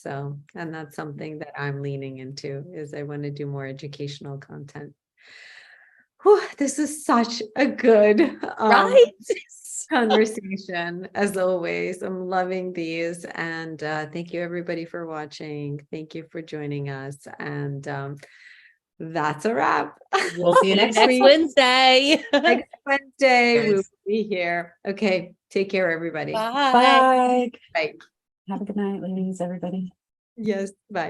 S4: So, and that's something that I'm leaning into, is I want to do more educational content. Whew, this is such a good
S2: Right?
S4: conversation, as always. I'm loving these, and thank you everybody for watching. Thank you for joining us, and that's a wrap.
S1: We'll see you next week.
S2: Wednesday.
S4: Next Wednesday we will
S3: Yes.
S4: be here. Okay, take care, everybody.
S2: Bye.
S1: Bye.
S4: Bye.
S1: Have a good night, ladies, everybody.
S4: Yes, bye.